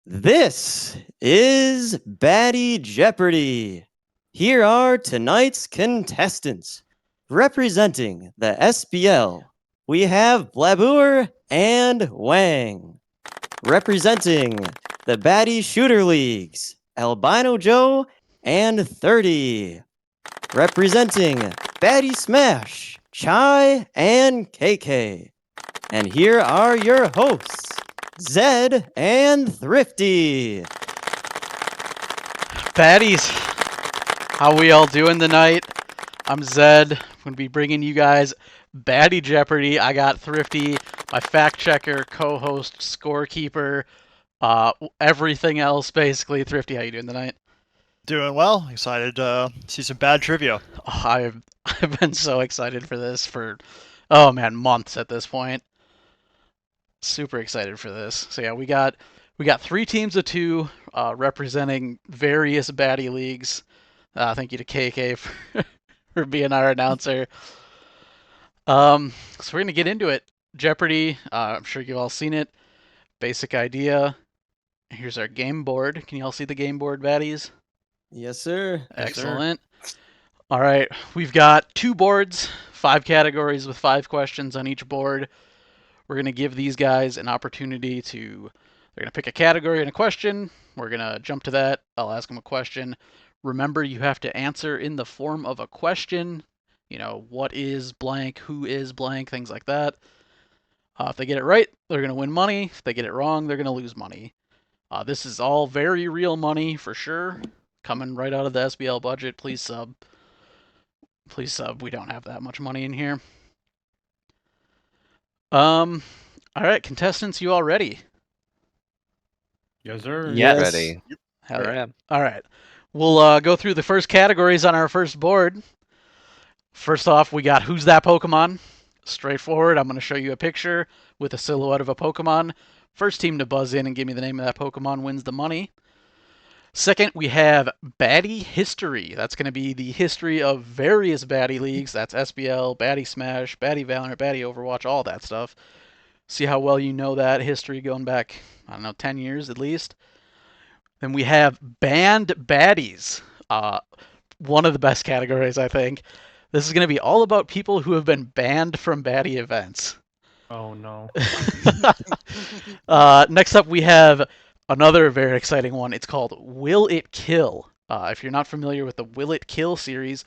This is Baddy Jeopardy. Here are tonight's contestants. Representing the SBL, we have Blabour and Wang. Representing the Baddy Shooter Leagues, Albino Joe and 30. Representing Baddy Smash, Chai and KK. And here are your hosts, Zed and Thrifty. Baddies, how we all doing tonight? I'm Zed. I'm going to be bringing you guys Baddy Jeopardy. I got Thrifty, my fact checker, co-host, scorekeeper, everything else basically. Thrifty, how you doing tonight? Doing well. Excited to see some bad trivia. Oh, I've been so excited for this for months at this point. Super excited for this. So yeah, we got three teams of two representing various baddie leagues. Thank you to KK for being our announcer. So we're gonna get into it. Jeopardy. I'm sure you've all seen it. Basic idea. Here's our game board. Can you all see the game board, baddies? Yes, sir. Excellent. All right, we've got two boards, 5 categories with 5 questions on each board. We're going to give these guys an opportunity to, they're going to pick a category and a question. We're going to jump to that. I'll ask them a question. Remember, you have to answer in the form of a question. You know, what is blank, who is blank, things like that. If they get it right, they're going to win money. If they get it wrong, they're going to lose money. This is all very real money for sure. Coming right out of the SBL budget. Please sub. Please sub. We don't have that much money in here. All right, contestants, you all ready? Yes, sir. Yes. Ready. Hell yeah. Yeah. All right. We'll go through the first categories on our first board. First off, we got Who's That Pokemon? Straightforward. I'm going to show you a picture with a silhouette of a Pokemon. First team to buzz in and give me the name of that Pokemon wins the money. Second, we have Baddy History. That's going to be the history of various Baddy leagues. That's SBL, Baddy Smash, Baddy Valorant, Baddy Overwatch, all that stuff. See how well you know that history going back, 10 years at least. Then we have Banned Baddies. One of the best categories, I think. This is going to be all about people who have been banned from Baddy events. Oh no. Next up, we have another very exciting one. It's called Will It Kill? If you're not familiar with the Will It Kill series,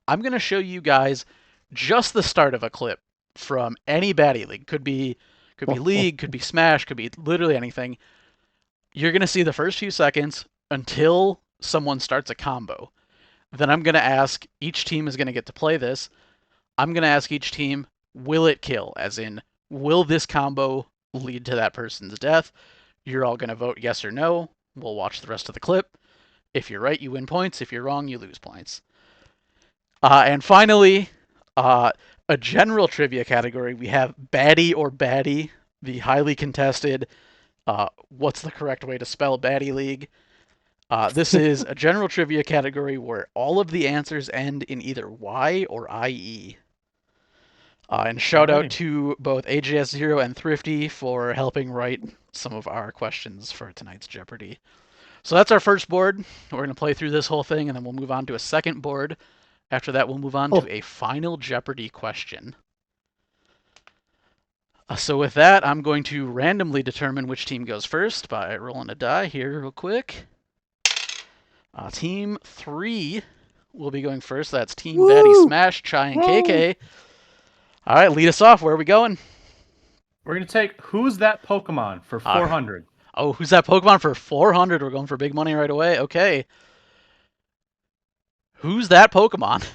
I'm going to show you guys just the start of a clip from any Baddy league. Could be League, could be Smash, could be literally anything. You're going to see the first few seconds until someone starts a combo. Then I'm going to ask, each team is going to get to play this. I'm going to ask each team, will it kill? As in, will this combo lead to that person's death? You're all going to vote yes or no. We'll watch the rest of the clip. If you're right, you win points. If you're wrong, you lose points. And finally, a general trivia category. We have Baddy or Baddy, the highly contested, what's the correct way to spell Baddy League? This is a general trivia category where all of the answers end in either Y or IE. And shout out to both AJS0 and Thrifty for helping write some of our questions for tonight's Jeopardy. So that's our first board. We're going to play through this whole thing, and then we'll move on to a second board. After that, we'll move on to a final Jeopardy question. So with that, I'm going to randomly determine which team goes first by rolling a die here real quick. Team 3 will be going first. That's Team Baddy Smash, Chai, and KK. All right, lead us off. Where are we going? We're going to take Who's That Pokemon for 400. Oh, Who's That Pokemon for 400? We're going for big money right away. Okay. Who's that Pokemon?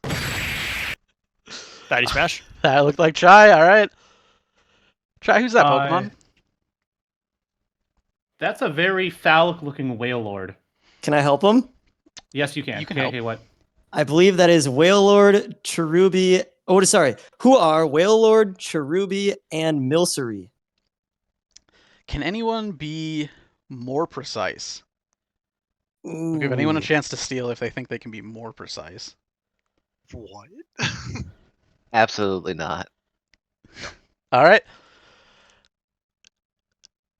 Baddy Smash. That looked like Chai. All right. Chai, who's that Pokemon? That's a very phallic-looking Wailord. Can I help him? Yes, you can. You can Okay, what? I believe that is Wailord, Cherubi. Oh, sorry. Who are Wailord, Cherubi, and Milcery? Can anyone be more precise? We'll give anyone a chance to steal if they think they can be more precise. What? Absolutely not. All right.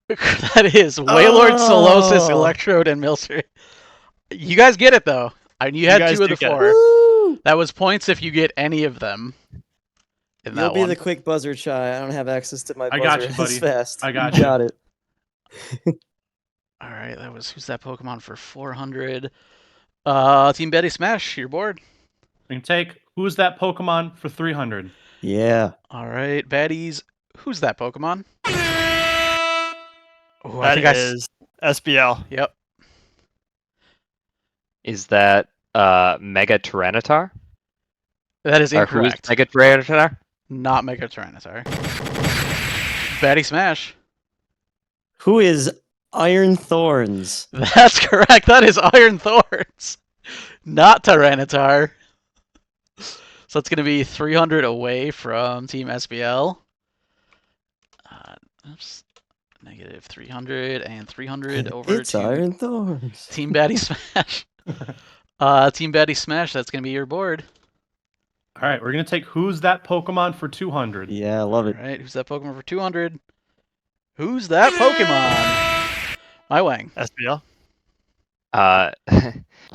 That is Wailord, Solosis, Oh. Electrode, and Milcery. You guys get it though. You had guys 2 of do the get it. 4. Woo! That was points if you get any of them. In You'll that be one. the quick buzzer, Chai. I don't have access to my I buzzer got you, as buddy. fast. I got you. you. Got it. All right, that was who's that Pokemon for 400? Team Betty Smash, your board. We can take who's that Pokemon for 300. Yeah. All right, Baddies, who's that Pokemon? Oh, That is SBL. Yep. Is that Mega Tyranitar? That is Or who is incorrect. Mega Tyranitar? Not Mega Tyranitar. Batty Smash. Who is Iron Thorns? That's correct. That is Iron Thorns. Not Tyranitar. So it's going to be 300 away from Team SBL. Oops. Negative 300 and 300 over It's to Iron Thorns. Team Batty Smash. Team Batty Smash, that's going to be your board. All right, we're going to take who's that Pokemon for 200. Yeah, I love it. All right, who's that Pokemon for 200? Who's that Pokemon? My Wang. SBL.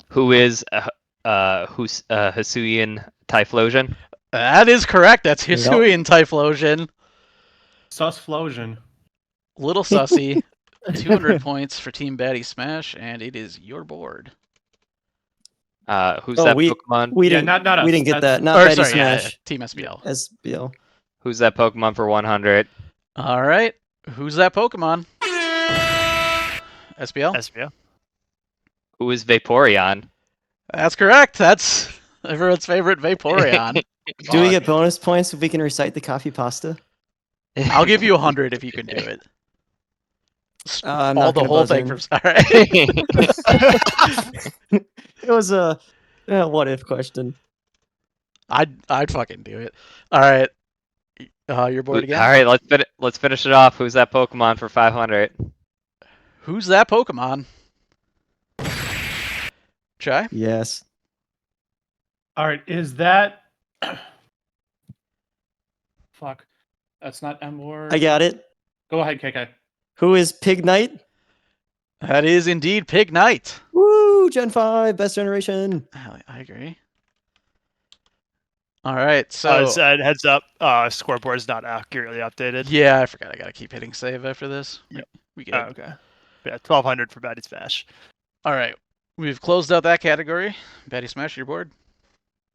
Who is Hisuian Typhlosion? That is correct. That's Yep. Hisuian Typhlosion. Susflosion. Little sussy. 200 points for Team Batty Smash, and it is your board. Who's Oh, that we- Pokemon? We Yeah, didn't. not us. We didn't get That's- that. Not Or, Betty sorry, yeah, Smash. Team SBL. SBL. Who's that Pokemon for 100? All right. Who's that Pokemon? SBL? SBL. Who is Vaporeon? That's correct. That's everyone's favorite Vaporeon. Do we get bonus points if we can recite the coffee pasta? I'll give you 100 if you can do it. I'm All not the gonna whole buzz thing in. from. All right. It was a what if question. I'd fucking do it. All right. Your board again. All right, let's finish it off. Who's that Pokemon for 500? Who's that Pokemon? Chai? Yes. All right, is that... Fuck. That's not M word. I got it. Go ahead, KK. Who is Pig Knight? That is indeed Pig Knight. Woo! Gen 5, best generation. I agree. All right, so Heads up, scoreboard is not accurately updated. yeah, I forgot. I gotta keep hitting save after this. Yep. We get Oh, okay. Yeah, 1200 for Baddy Smash. All right, we've closed out that category. Batty Smash, your board.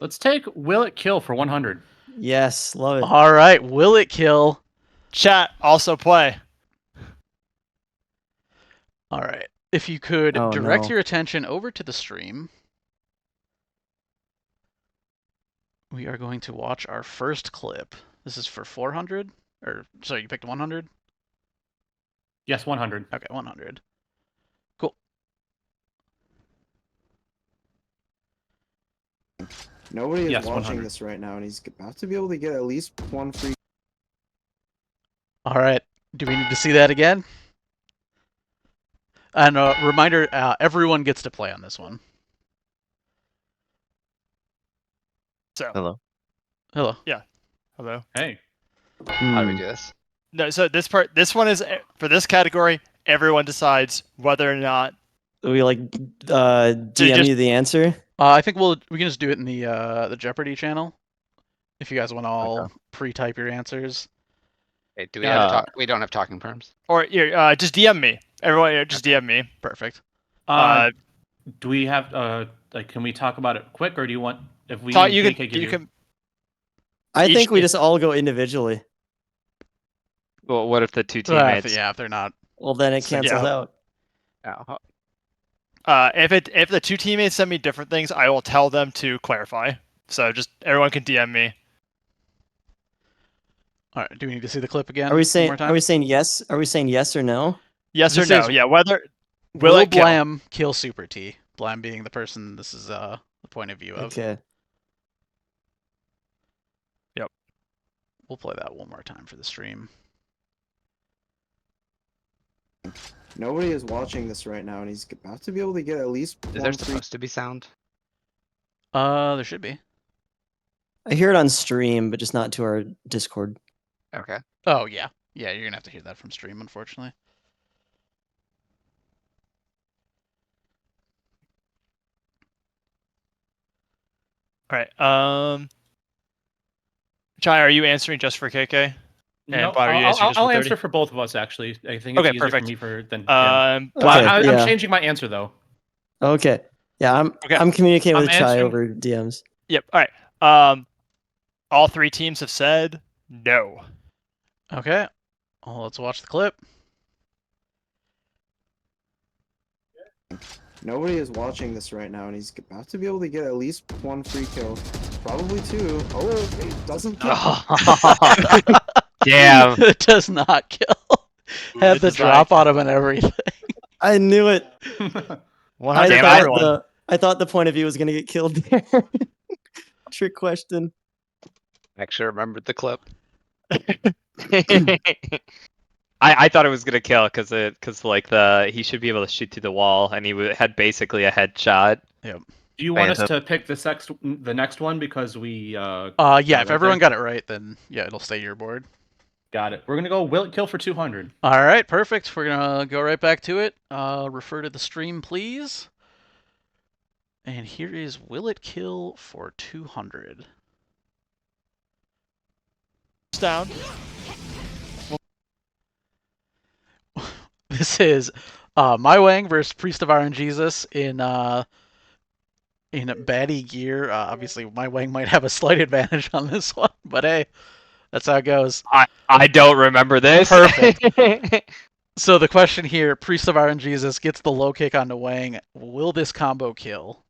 Let's take Will It Kill for 100. Yes, love it. All right, will it kill? Chat, also play. All right, if you could Oh, direct no. your attention over to the stream, we are going to watch our first clip. This is for 400, or sorry, you picked 100. Yes, 100. Okay, 100. Nobody is Yes, watching 100. this right now, and he's about to be able to get at least one free. All right, do we need to see that again? And a reminder, everyone gets to play on this one. So, Hello. Hello. hello. Hey. How do we Hmm. do this? No, so this one is for this category. Everyone decides whether or not. We like DM just- you the answer. I think we can just do it in the Jeopardy channel. If you guys want to all pre-type your answers. Wait, do we Yeah. have we don't have talking terms? Or just DM me. Everyone, just DM me. Perfect. Do we have like? Can we talk about it quick, or do you want if we? You JK give can. I Each- think we just all go individually. Well, what if the two If teammates? they're not. Well, then it So, cancels yeah. out. If the two teammates send me different things, I will tell them to clarify. So just everyone can DM me. All right. Do we need to see the clip again? Are we one saying? more time? Are we saying yes? Are we saying yes or no? Yes or This no? is- Yeah. Whether Will will it kill? Blam kill Super T? Blam being the person this is the point of view of. Okay. We'll play that one more time for the stream. Nobody is watching this right now, and he's about to be able to get at least Is one there free. supposed to be sound? There should be. I hear it on stream, but just not to our Discord. Okay. Oh yeah, yeah. You're gonna have to hear that from stream, unfortunately. All right. Chai, are you answering just for KK? No, Bladder, you answer just I'll for 30? answer for both of us. Actually, I think it's Okay, easier perfect. for me than him. Bladder, Okay, I'm yeah. changing my answer though. Okay. Yeah, Okay. I'm communicating I'm with Chai answering- over DMs. Yep. All right. All three teams have said no. Okay. Well, let's watch the clip. Nobody is watching this right now, and he's about to be able to get at least one free kill, probably two. Oh, it doesn't kill. Damn. It does not kill. Had It the does not drop on kill. him and everything. I knew it. I Damn thought everyone. I thought the point of view was gonna get killed there. Trick question. Actually remembered the clip. I thought it was gonna kill because like he should be able to shoot through the wall and he had basically a headshot. Yep. Do you want us to pick the next one because we? Yeah. right If everyone there? got it right, then yeah, it'll stay your board. Got it. We're gonna go will it kill for 200. All right. Perfect. We're gonna go right back to it. Refer to the stream, please. And here is will it kill for 200. Down. This is My Wang versus Priest of Iron Jesus in Baddy gear. Obviously, My Wang might have a slight advantage on this one, but hey, that's how it goes. I don't remember this. Perfect. So the question here, Priest of Iron Jesus gets the low kick onto Wang. Will this combo kill?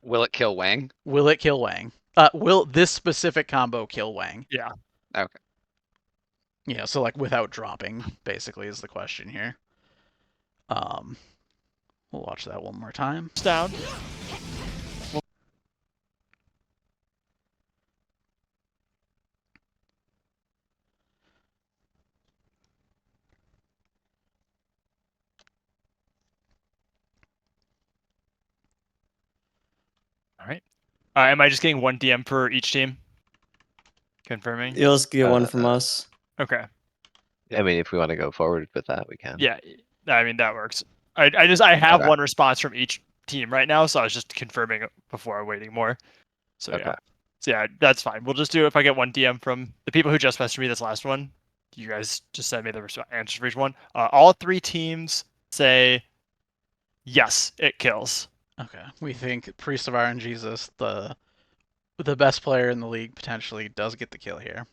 Will it kill Wang? Will it kill Wang? Will this specific combo kill Wang? Yeah. Okay. Yeah, so like without dropping, basically, is the question here. We'll watch that one more time. Down. All right. Am I just getting one DM for each team? Confirming. You'll just get one from us. Okay. I mean, if we want to go forward with that, we can. Yeah. I mean that works. I have Okay. one response from each team right now, so I was just confirming it before waiting more. So Okay. yeah. So yeah, that's fine. We'll just do it if I get one DM from the people who just messaged me this last one. You guys just send me the answers for each one. All three teams say yes, it kills. Okay, we think Priest of Iron Jesus, the best player in the league, potentially does get the kill here.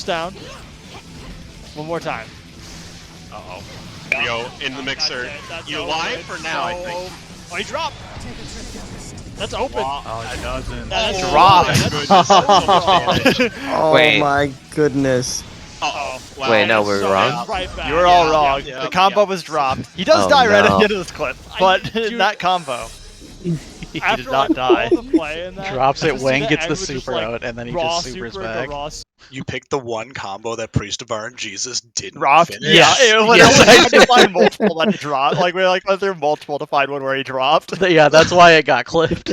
Down. One more time. Uh-oh. Here we go, in the mixer. You live for now, I think. Oh, he dropped. That's open. Oh, it doesn't. That's Dropped. Oh Wait. my goodness. Uh-oh. Wow. Wait, no, we're wrong? You were all Yeah, wrong. yeah, The combo was dropped. He does Oh, die right at no. the end of this clip, but that combo. He After did not die. Drops it, Wang gets the was just, super like, out, and then he raw just supers super into back. raw You picked the one combo that Priest of Iron Jesus didn't dropped. finish. Yeah, it was Yeah. I had to find multiple that he dropped. Like we went through multiple to find one where he dropped. Yeah, that's why it got clipped.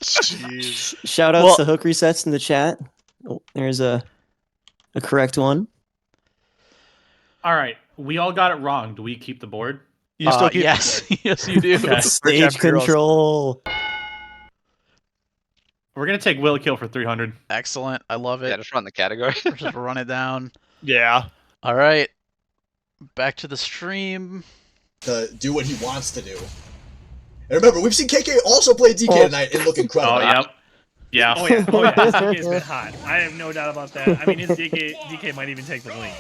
Jeez. Shout outs Well- to hook resets in the chat. Oh, there's a correct one. All right, we all got it wrong. Do we keep the board? You still keep Yes, yes, you do. Okay. Stage Jeopardy rules. control. We're gonna take will it kill for 300. Excellent. I love Yeah, it. just run the category. Just run it down. Yeah. All right. Back to the stream. To do what he wants to do. And remember, we've seen KK also play DK tonight and look incredible. Oh, yep. Yeah. Oh yeah, oh yeah. His DK's been hot. I have no doubt about that. I mean, his DK might even take the lead.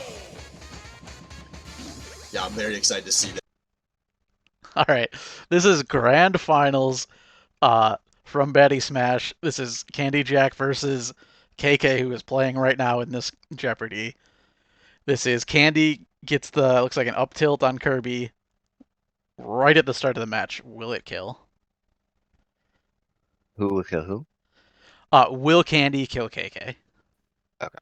Yeah, I'm very excited to see that. All right. This is grand finals from Baddy Smash. This is Candy Jack versus KK, who is playing right now in this Jeopardy. This is Candy gets the, looks like an up tilt on Kirby right at the start of the match. Will it kill? Who will kill who? Will Candy kill KK? Okay.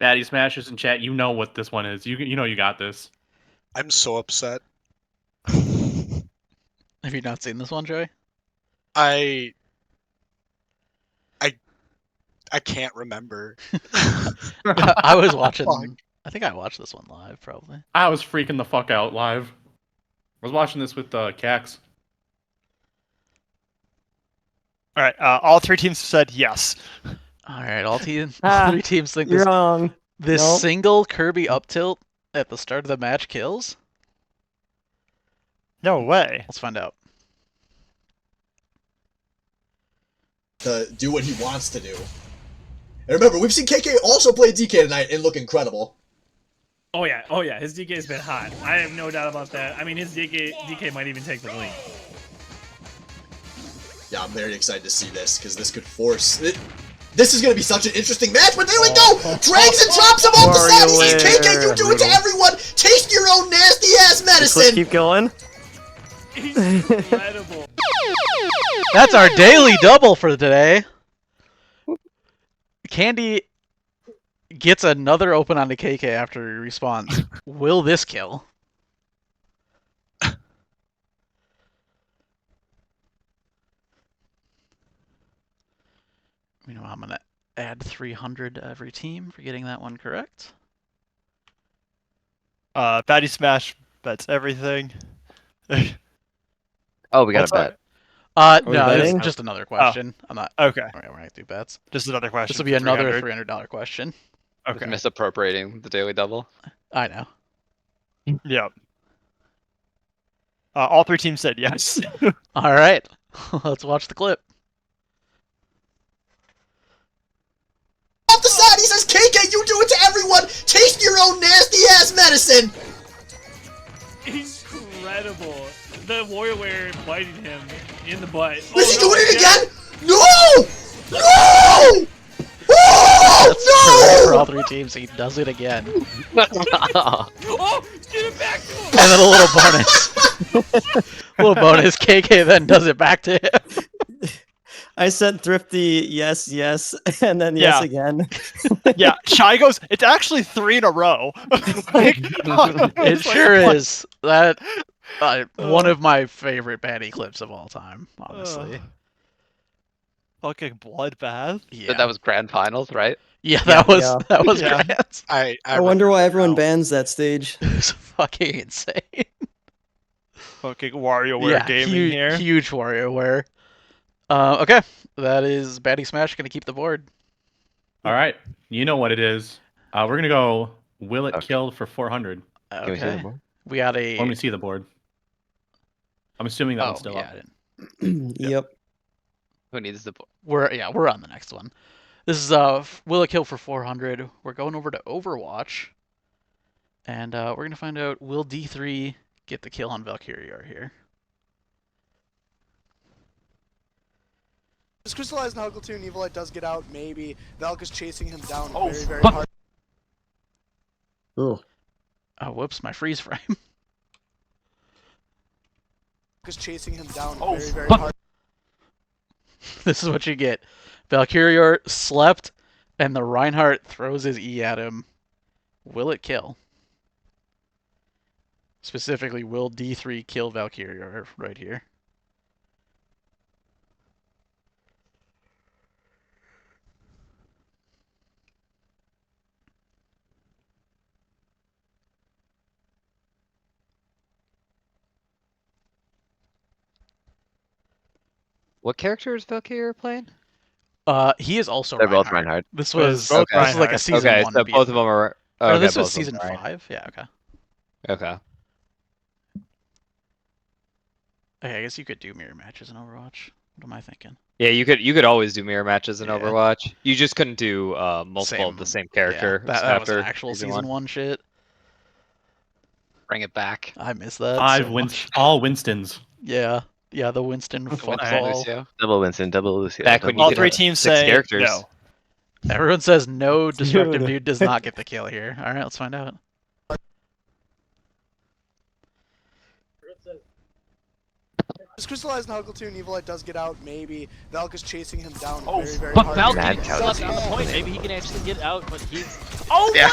Baddy Smashers in chat, you know what this one is. You know you got this. I'm so upset. Have you not seen this one, Joey? I can't remember. I was watching. I think I watched this one live, probably. I was freaking the fuck out live. I was watching this with Cax. All right. All three teams said yes. All right, all three teams think You're wrong. this Nope. single Kirby up tilt at the start of the match kills. No way. Let's find out. To do what he wants to do. And remember, we've seen KK also play DK tonight and look incredible. Oh yeah, his DK's been hot. I have no doubt about that. I mean, his DK might even take the lead. Yeah, I'm very excited to see this, because this could force it. This is going to be such an interesting match, but there we go! Drags and drops him off the side! He says, KK, you do it to everyone! Taste your own nasty-ass Let's medicine! keep going. Incredible. That's our daily double for today. Candy gets another open onto KK after he responds. Will this kill? You know, I'm gonna add 300 to every team for getting that one correct. Baddy Smash bets everything. Oh, we got a bet. we No, betting? it's just another question. I'm not. Okay. Alright, we're gonna do bets. Just another question. This will be for another 300. $300 question. Okay. Misappropriating the daily double. I know. Yep. All three teams said yes. All right, let's watch the clip. Off the side, he says, KK, you do it to everyone! Taste your own nasty-ass medicine! Incredible. The WarioWare biting him in the butt. Is he no, doing it yeah. again? No! No! Oh, That's correct for all three teams. He does it again. Oh, get it back to him! And then a little bonus. Little bonus. KK then does it back to him. I sent Thrifty yes, and then yes Yeah. again. Yeah, Shy goes, it's actually 3 in a row. Like, It sure is. That one of my favorite Baddy clips of all time, honestly. Fucking bloodbath. Yeah, That was grand finals, right? yeah, that was Yeah. that was Yeah. grand. I wonder why everyone bans that stage. It's fucking insane. Fucking WarioWare gaming huge, here. huge WarioWare. Okay, that is Baddy Smash gonna keep the board. All right, you know what it is. We're gonna go. Will it Okay. kill for 400? Can we see the Okay, board? we got a. Let me see the board. I'm assuming that one's still yeah, up. I didn't. Yep. Who needs the We're on the next one. This is Will it kill for 400? We're going over to Overwatch, and we're gonna find out will D3 get the kill on Valkyrie here. This crystallized Huggletune Evilite does get out, maybe. Valk is chasing him down very, very fuck. hard. Ooh. Oh, whoops, my freeze frame. Is chasing him down very, very hard. This is what you get. Valkyrie slept, and the Reinhardt throws his E at him. Will it kill? Specifically, will D3 kill Valkyrie right here? What character is Valkyrie playing? He is also They're both Reinhardt. Reinhardt. This was both this was like a Reinhardt. season Okay, one. so beat. both of them are. Or Okay, this both was of them season are right. 5. Yeah. Okay. Okay. Okay. I guess you could do mirror matches in Overwatch. What am I thinking? Yeah, you could always do mirror matches in Yeah. Overwatch. You just couldn't do multiple of the same character. Yeah, that was an after actual season one shit. bring it back? I miss that. Five so Winst- much. all Winstons. Yeah. Yeah. The Winston Winston football. Lucio? Double Winston, double Lucio. Back when double you All could three have teams 6 say characters. no. Everyone says no. Destructive Dude. Dude does not get the kill here. All right, let's find out. This crystallized Huggletune Evilite does get out, maybe. Valk is chasing him down very, very But hard. Valky Mad is cow on disease. the point. Maybe he can actually get out, but he's. Oh! Yeah.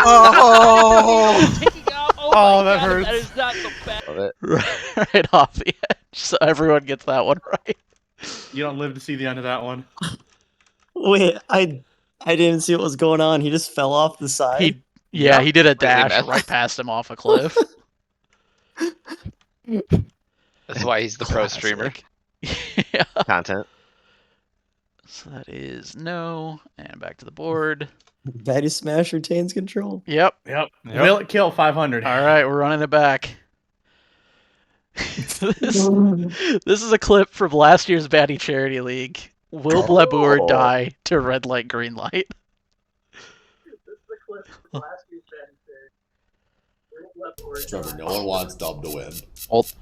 Oh! Taking off. Oh, Oh, my that God, hurts. That is not the best. Love it. Right off the edge. So everyone gets that one right. You don't live to see the end of that one. Wait, I didn't see what was going on. He just fell off the side. He did a Completely dash messed. right past him off a cliff. That's why he's the pro streamer. Yeah. Content. So that is no, and back to the board. Baddy Smash retains control. Yep. Will it kill 500? All right, we're running it back. This is a clip from last year's Baddy Charity League. Will Blabour die to red light, green light? Trevor, no one wants Dub to win. Hold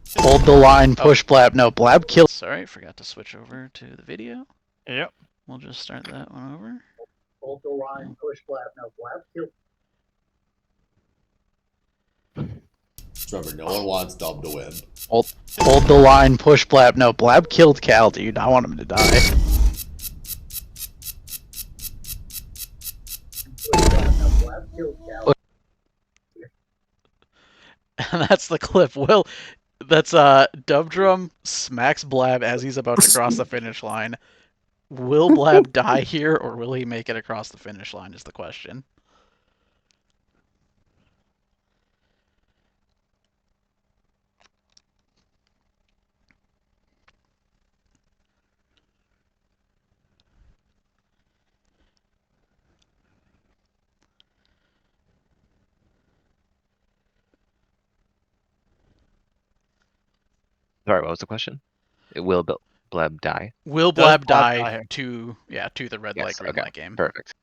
the line, push Blab. No, Blab kill. Sorry, forgot to switch over to the video. Yep. We'll just start that one over. Hold the line, push Blab. No, Blab kill. Trevor, no one wants Dub to win. Hold the line, push Blab. No, Blab killed Cal, dude. I want him to die. And that's the clip. That's Dub Drum smacks Blab as he's about to cross the finish line. Will Blab die here, or will he make it across the finish line? Is the question. Sorry, what was the question? Will Blab die? Will Blab die to the red light, green light game? Perfect.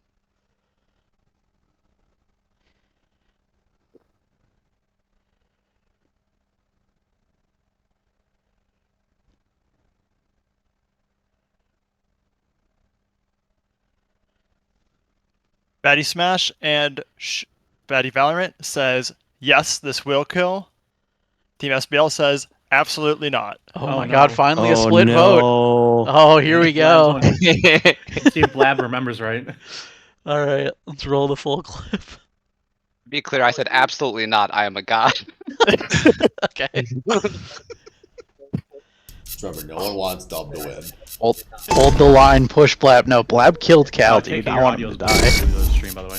Baddy Smash and Baddy Valorant says, yes, this will kill. Team SBL says, absolutely not. Oh my god, finally a split vote. Oh, here we go. See if Blab remembers right. All right, let's roll the full clip. Be clear, I said absolutely not. I am a god. Okay. Trevor, no one wants Dub to win. Hold the line, push Blab. No, Blab killed Cal, dude. Taking I your want him audio to die. stream, by the way.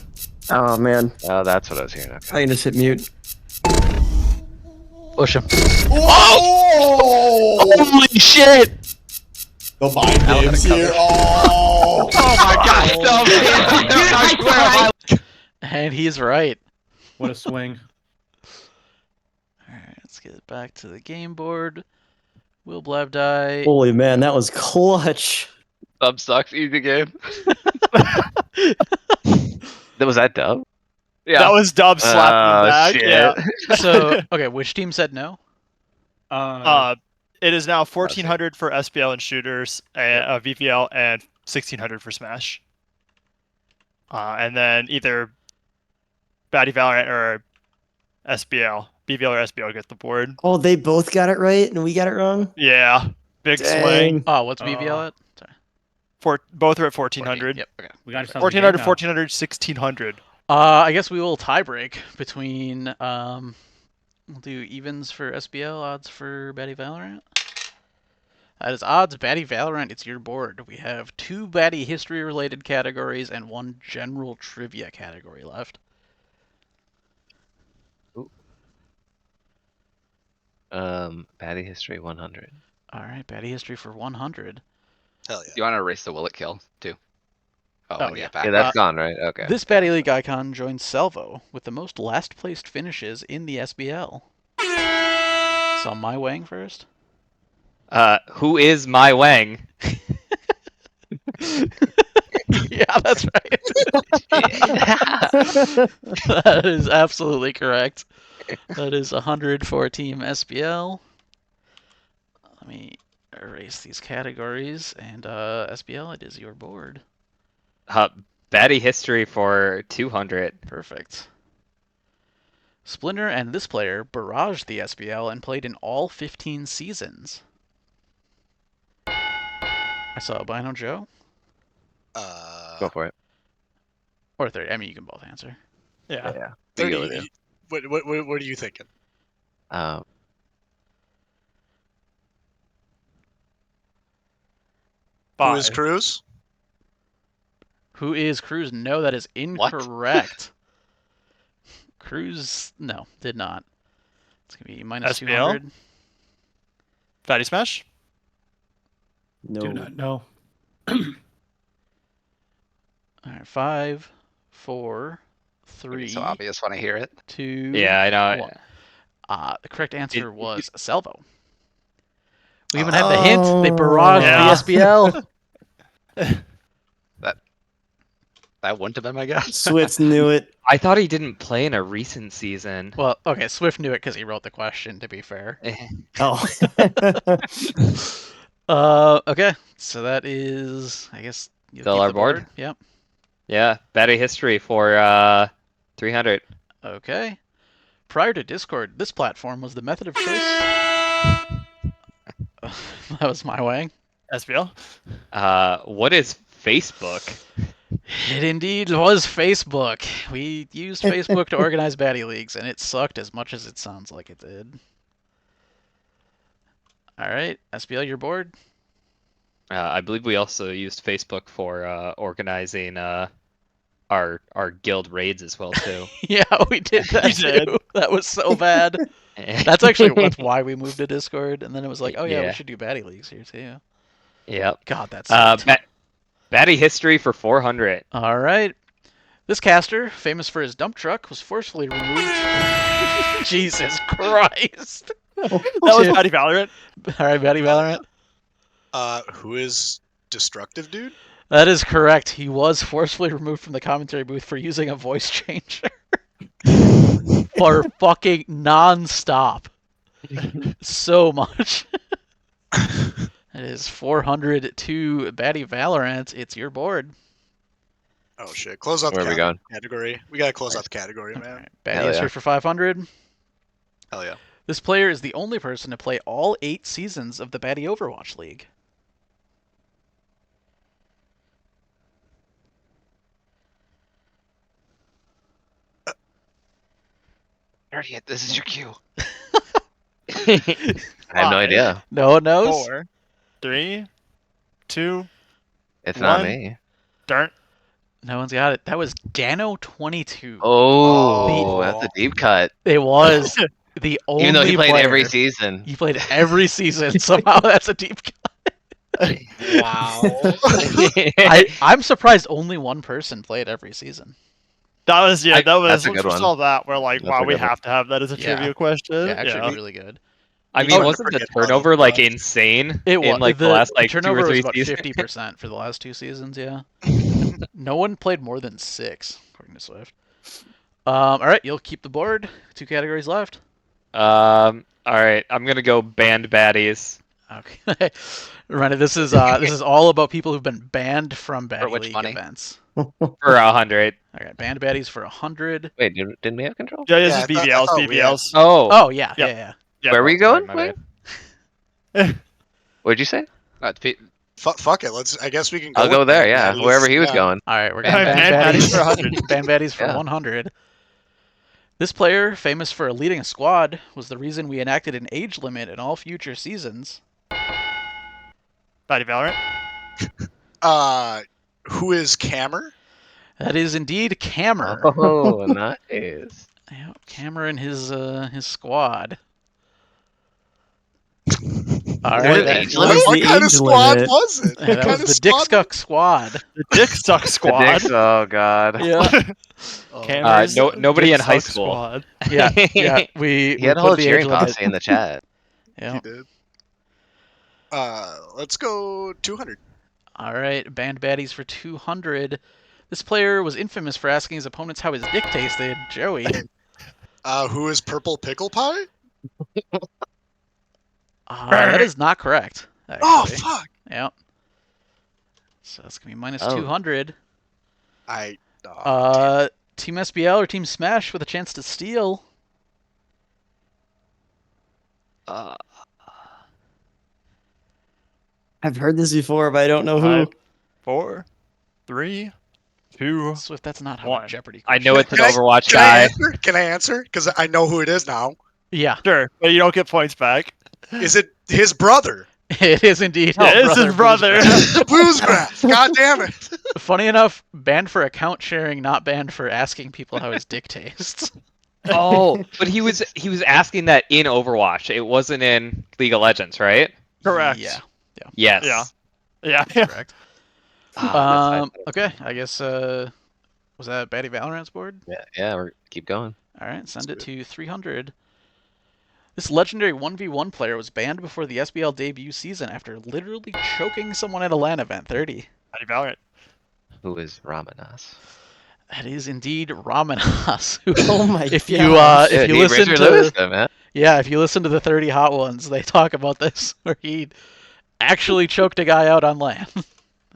Oh man. Oh, that's what I was hearing. Okay. I can just hit mute. Push him. Oh! Holy shit! The mind games here. Oh! Oh my god! And he's right. What a swing. Alright, let's get back to the game board. Will Blab die? Holy man, that was clutch. Dub sucks. Easy game. Was that Dub? Yeah. That was Dub slapping the bag. Shit. Yeah. So, okay, which team said no? It is now 1400 for SBL and shooters, VPL, and 1600 for Smash. And then either Baddy Valorant or SBL. BVL or SBL get the board. Oh, they both got it right and we got it wrong? Yeah. Big swing. Oh, what's BVL at? Sorry. Both are at 1400. Yep, okay. We got 1400, 1400, 1600. I guess we will tie break between we'll do evens for SBL, odds for Baddy Valorant. That is odds, Baddy Valorant, it's your board. We have 2 Baddy history related categories and 1 general trivia category left. Ooh. Baddy history 100. Alright, Baddy history for 100. Hell yeah. You want to erase the will it kill too? Oh, when you yeah. get back. Yeah, that's gone, right? Okay. This Baddy League icon joins Salvo with the most last placed finishes in the SBL. So my Wang first. Who is my Wang? Yeah, that's right. That is absolutely correct. That is 100 for Team SBL. Let me erase these categories, and SBL, it is your board. Baddy history for 200. Perfect. Splinter and this player barraged the SBL and played in all 15 seasons. I saw Albino Joe. Go for it. Or 30. I mean, you can both answer. Yeah. Yeah. 30, what are you thinking? Who is Cruz? Who is Cruz? No, that is incorrect. Cruz, no, did not. It's going to be minus SBL? 200. Fatty Smash? No. Do not know. All right, 5, 4, 3. It's so obvious when I hear it. 2. Yeah, I know. 1. The correct answer was Salvo. We even had the hint. They barraged the SBL. That wouldn't have been my guess. Switz knew it. I thought he didn't play in a recent season. Well, okay, Swift knew it because he wrote the question, to be fair. Oh. Okay, so that is, I guess, you'll Still keep our the board? Yep. Yeah, Baddy history for 300. Okay. Prior to Discord, this platform was the method of choice. That was my way. SBL? What is Facebook? It indeed was Facebook. We used Facebook to organize Baddy Leagues, and it sucked as much as it sounds like it did. All right, SBL, you're bored? I believe we also used Facebook for organizing our guild raids as well too. Yeah, we did that too. That was so bad. That's why we moved to Discord, and then it was like, oh yeah, we should do Baddy Leagues here too. Yep. God, that's so Baddy history for 400. All right. This caster, famous for his dump truck, was forcefully removed. Jesus Christ. That was Baddy Valorant. All right, Baddy Valorant. Who is Destructive Dude? That is correct. He was forcefully removed from the commentary booth for using a voice changer. For fucking non-stop. So much. It is 400 to Baddy Valorant. It's your board. Oh shit! Close out Where the are we going? category. We gotta close out the category, man. Baddy history for 500. Hell yeah! This player is the only person to play all 8 seasons of the Baddy Overwatch League. This is your cue. I have no idea. No one knows? 4, 3, 2. It's 1. not me. Darn. No one's got it. That was Dano22. Oh, that's a deep cut. It was the only Even though he played player. every season. He played every season. Somehow that's a deep cut. Wow. I'm surprised only one person played every season. That was that was that's a once good we one. saw that we're like, That's wow, a we good one. have to have that as a trivia question. Yeah, actually really good. I mean, wasn't the turnover like insane It was in like the last like 2 turnover or 3 was about seasons? 50% for the last 2 seasons. Yeah. No one played more than 6, according to Swift. All right, you'll keep the board. 2 categories left. All right, I'm gonna go banned baddies. Okay. Remember, this is all about people who've been banned from Baddy which League money? events. For 100. Okay, banned baddies for 100. Wait, didn't we have control? Yeah, this Yeah, is I thought- I BBLs, thought we had- BBLs. Oh yeah. Yeah, Where are we going? Sorry, my Wayne? What'd you say? Fuck it. I guess we can go. I'll go with there. that. Yeah, That wherever is- he was yeah. going. All right, we're going Banned banned baddies baddies for 100. Banned baddies for Yeah. 100. This player, famous for leading a squad, was the reason we enacted an age limit in all future seasons. Baddy Valorant. Who is Cammer? That is indeed Cammer. Oh, nice. Yeah, Cammer and his squad. All There's right, an that- age limit? What kind of age squad limit? was it? that was the Dick Scuck squad. The Dick Suck The Squad. dicks, oh god. Yeah, Cameras, nobody Dick in high Suck school. Squad. yeah. We He had a put whole the age cheering limit. posse in the chat. Yeah. He did. Let's go 200. All right, banned baddies for 200. This player was infamous for asking his opponents how his dick tasted. Joey. Who is Purple Pickle Pie? That is not correct. Actually. Oh fuck! Yeah. So that's gonna be minus Oh. 200. Team SBL or Team Smash with a chance to steal. I've heard this before, but I don't know who. 5, 4, 3, 2. Swift, that's not how One. Jeopardy. I know it's an Can I- Overwatch Can I guy. answer? Can I answer? Because I know who it is now. Yeah. Sure, but you don't get points back. Is it his brother? It is indeed. It is his brother. Blues Graph. God damn it. Funny enough, banned for account sharing, not banned for asking people how his dick tastes. Oh, but he was asking that in Overwatch. It wasn't in League of Legends, right? Correct. Yeah. Yes. Yeah. Correct. Ah, Okay, I guess was that Baddy Valorant's board? Yeah, we're keep going. All right, send it to 300. This legendary 1v1 player was banned before the SBL debut season after literally choking someone at a LAN event. 30. Baddy Valorant. Who is Ramanas? That is indeed Ramanas. Oh my if you gosh. if you He listen Richard to Lewis, though, man. yeah, if you listen to the 30 Hot Ones, they talk about this where he actually choked a guy out on LAN.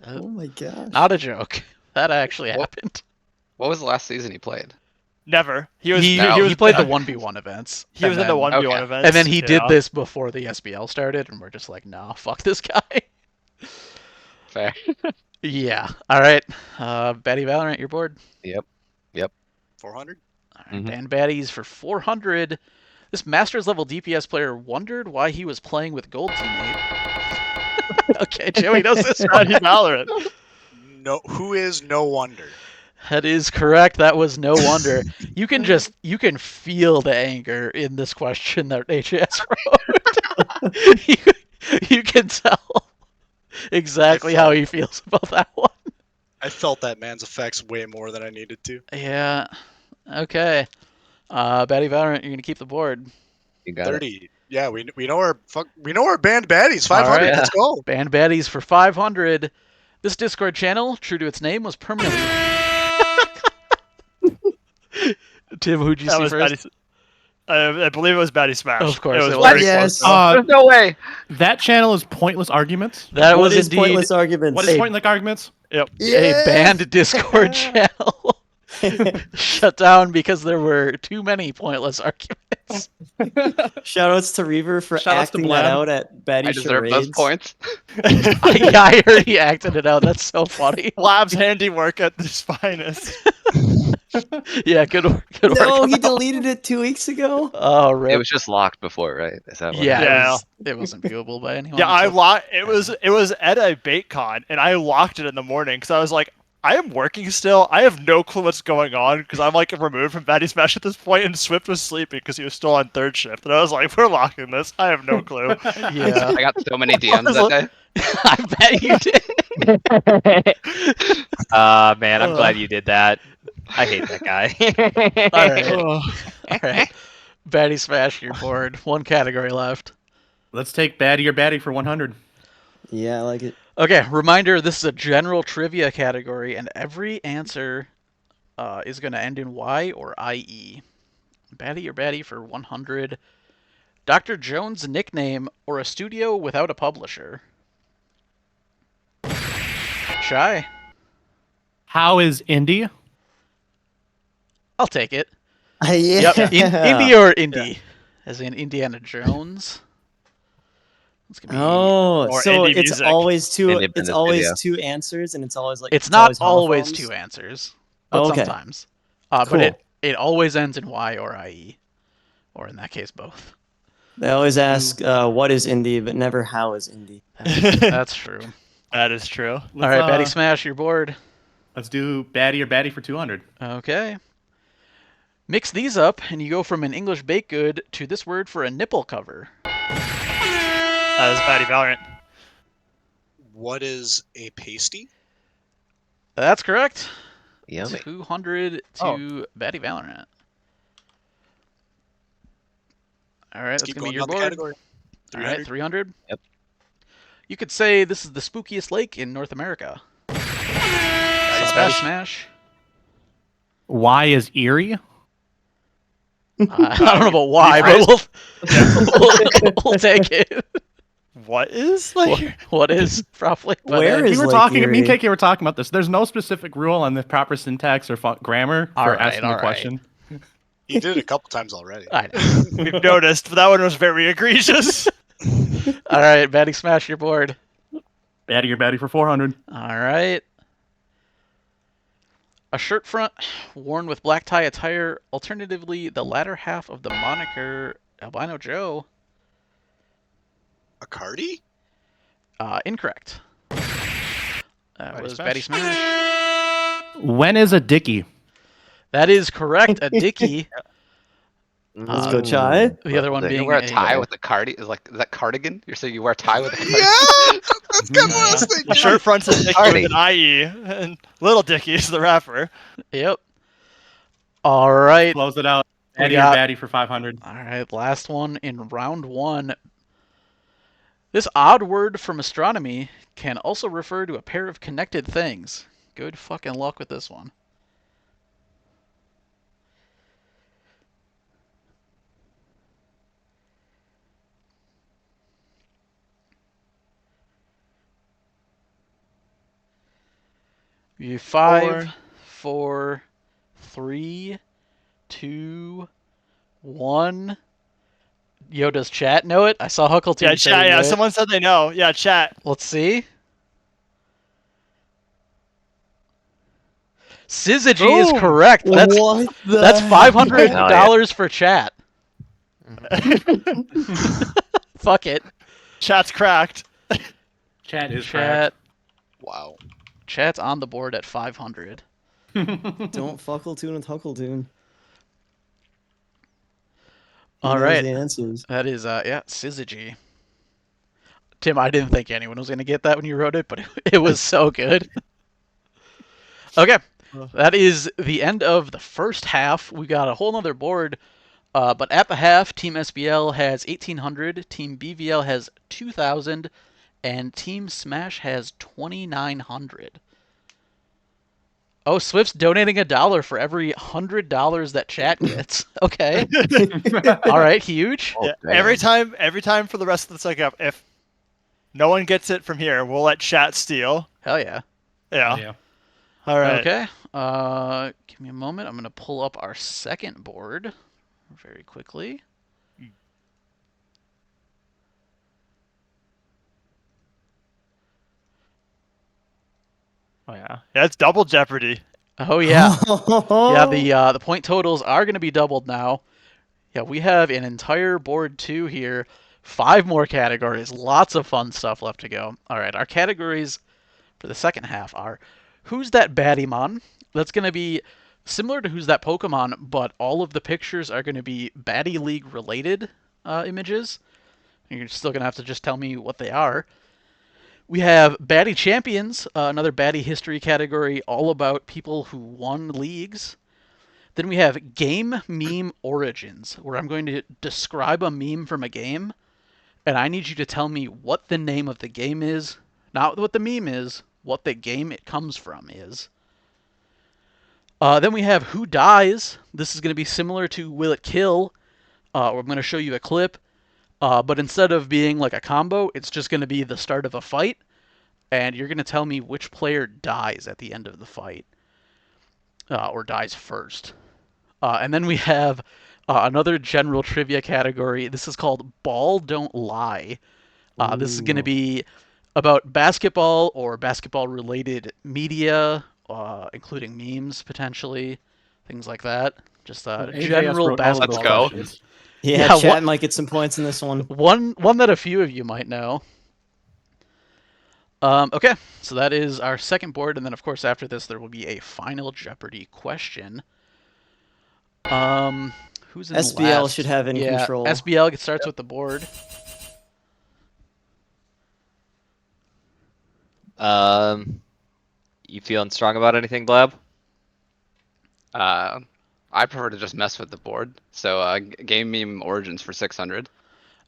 Oh my gosh. Not a joke. That actually happened. What was the last season he played? Never. He was. He played the 1v1 events. He was in the 1v1 events. And then he did this before the SBL started, and we're just like, nah, fuck this guy. Fair. Yeah. All right. Baddy Valorant, you're bored? Yep. 400. All right. Ban baddies for 400. This Masters level DPS player wondered why he was playing with Gold Teammate. Okay, Joey knows this one. Baddy Valorant. No, who is No Wonder? That is correct. That was No Wonder. You can feel the anger in this question that HS wrote. you can tell exactly how he feels about that one. I felt that man's effects way more than I needed to. Yeah. Okay. Baddy Valorant, you're gonna keep the board. You got 30. it. Yeah, we know our banned baddies. 500. All right. Let's go. Banned baddies for 500. This Discord channel, true to its name, was permanently. Tim, who'd you see first? I believe it was Baddy Smash. Of course, it was. it was. Yes. There's no way. That channel is Pointless Arguments. That What was is indeed pointless arguments? What is Pointless Arguments? Yep. a banned Discord channel. Shut down because there were too many pointless arguments. Shoutouts to Reaver for Shoutouts to acting that Blab. out at Baddy I deserve those Charades. points. I heard he acted it out. That's so funny. Lab's handiwork at its finest. Yeah, good work. No, on he that one. deleted it 2 weeks ago. Oh, It rip. was just locked before, right? Is that what Yeah, happened? Yeah. it wasn't viewable by anyone. Yeah, so- it was at a BaitCon, and I locked it in the morning because I was like, I am working still. I have no clue what's going on because I'm like removed from Baddy Smash at this point, and Swift was sleeping because he was still on third shift. And I was like, we're locking this. I have no clue. Yeah, I got so many DMs that day. I bet you did. Man, I'm glad you did that. I hate that guy. All right. Oh. All right. Baddy Smash, you're bored. One category left. Let's take Baddy or Baddy for 100. Yeah, I like it. Okay, reminder, this is a general trivia category, and every answer is going to end in Y or IE. Baddy or Baddy for 100. Dr. Jones' nickname or a studio without a publisher? Shy. How is Indy? I'll take it. Yeah. Yep. Indy or Indy? As in Indiana Jones? It's gonna be... Oh, Or so indie it's music. always two. Independent It's always video. two answers, and it's always like It's not always always homophones? two answers, but Okay. sometimes. But Cool. it always ends in Y or IE, or in that case, both. They always ask, "What is indie?" but never "How is indie?" That's true. That is true. All right, Baddy Smash, you're bored. Let's do Baddy or Baddy for 200. Okay. Mix these up, and you go from an English baked good to this word for a nipple cover. That is Baddy Valorant. What is a pasty? That's correct. Yummy. 200 to Baddy Valorant. All right, that's Keep going to be going your down the board. category. All right, 300. Yep. You could say this is the spookiest lake in North America. Baddy Baddy Smash. Smash. Y is Erie? I don't know about why, but we'll take it. What is like? What is probably? but, Where is We were Lake talking. Me and Erie? KK were talking about this. There's no specific rule on the proper syntax or grammar for All right, asking all the right. question. He did it a couple times already. I know. We've noticed, but that one was very egregious. All right, Baddy Smash, your board. Baddy or Baddy for 400. All right. A shirt front worn with black tie attire, alternatively the latter half of the moniker Albino Joe. A Cardi? Incorrect. That Baddy was Smash. Baddy Smash. When is a Dicky? That is correct. A Dicky. Let's go, Chai. The other one You being wear a tie with the cardi. Is that cardigan? You're saying you wear a tie with a cardigan? Yeah, that's kind of what I was thinking. The shirt front says Dicky Party. with an IE, and Little Dicky is the rapper. Yep. All right. Close it out. We Eddie got- or Baddy for 500. All right. Last one in round 1. This odd word from astronomy can also refer to a pair of connected things. Good fucking luck with this one. You 5, 4, 3, 2, 1. Yo, does chat know it? I saw Huckleton Yeah, say chat. he Yeah, knew it. someone said they know. Yeah, chat. Let's see. Syzygy is correct. That's $500 for chat. Fuck it. Chat's cracked. Chat is Chat. Wow. Chat's on the board at 500. Don't Fuckletune with Huckletune. All knows right. the answers. That is, yeah, Syzygy. Tim, I didn't think anyone was going to get that when you wrote it, but it was so good. Okay. That is the end of the first half. We got a whole nother board. But at the half, Team SBL has 1,800, Team BVL has 2,000, and Team Smash has 2,900. Oh, Swift's donating $1 for every $100 that chat gets. Okay. All right, huge. Yeah, every time for the rest of the second half, if no one gets it from here, we'll let chat steal. Hell yeah. Yeah. Yeah. All right. Okay. Give me a moment. I'm going to pull up our second board very quickly. Oh yeah. Yeah, it's double Jeopardy. Oh yeah. Yeah, the point totals are going to be doubled now. Yeah, we have an entire board 2 here. 5 more categories. Lots of fun stuff left to go. All right, our categories for the second half are Who's That Baddymon? That's going to be similar to Who's That Pokemon, but all of the pictures are going to be Baddy League related images. You're still going to have to just tell me what they are. We have Baddy Champions, another Baddy history category all about people who won leagues. Then we have Game Meme Origins, where I'm going to describe a meme from a game, and I need you to tell me what the name of the game is, not what the meme is, what the game it comes from is. Then we have Who Dies. This is going to be similar to Will It Kill, where I'm going to show you a clip, but instead of being like a combo, it's just going to be the start of a fight, and you're going to tell me which player dies at the end of the fight, or dies first. And then we have another general trivia category. This is called Ball Don't Lie. This is going to be about basketball or basketball-related media, including memes, potentially, things like that. Just general basketball questions. Yeah, chat might get some points in this one. One that a few of you might know. Okay, so that is our second board, and then of course after this there will be a final Jeopardy question. Who's in SBL last? should have in control. SBL starts with the board. You feeling strong about anything, Blab? I prefer to just mess with the board. So Game Meme Origins for 600.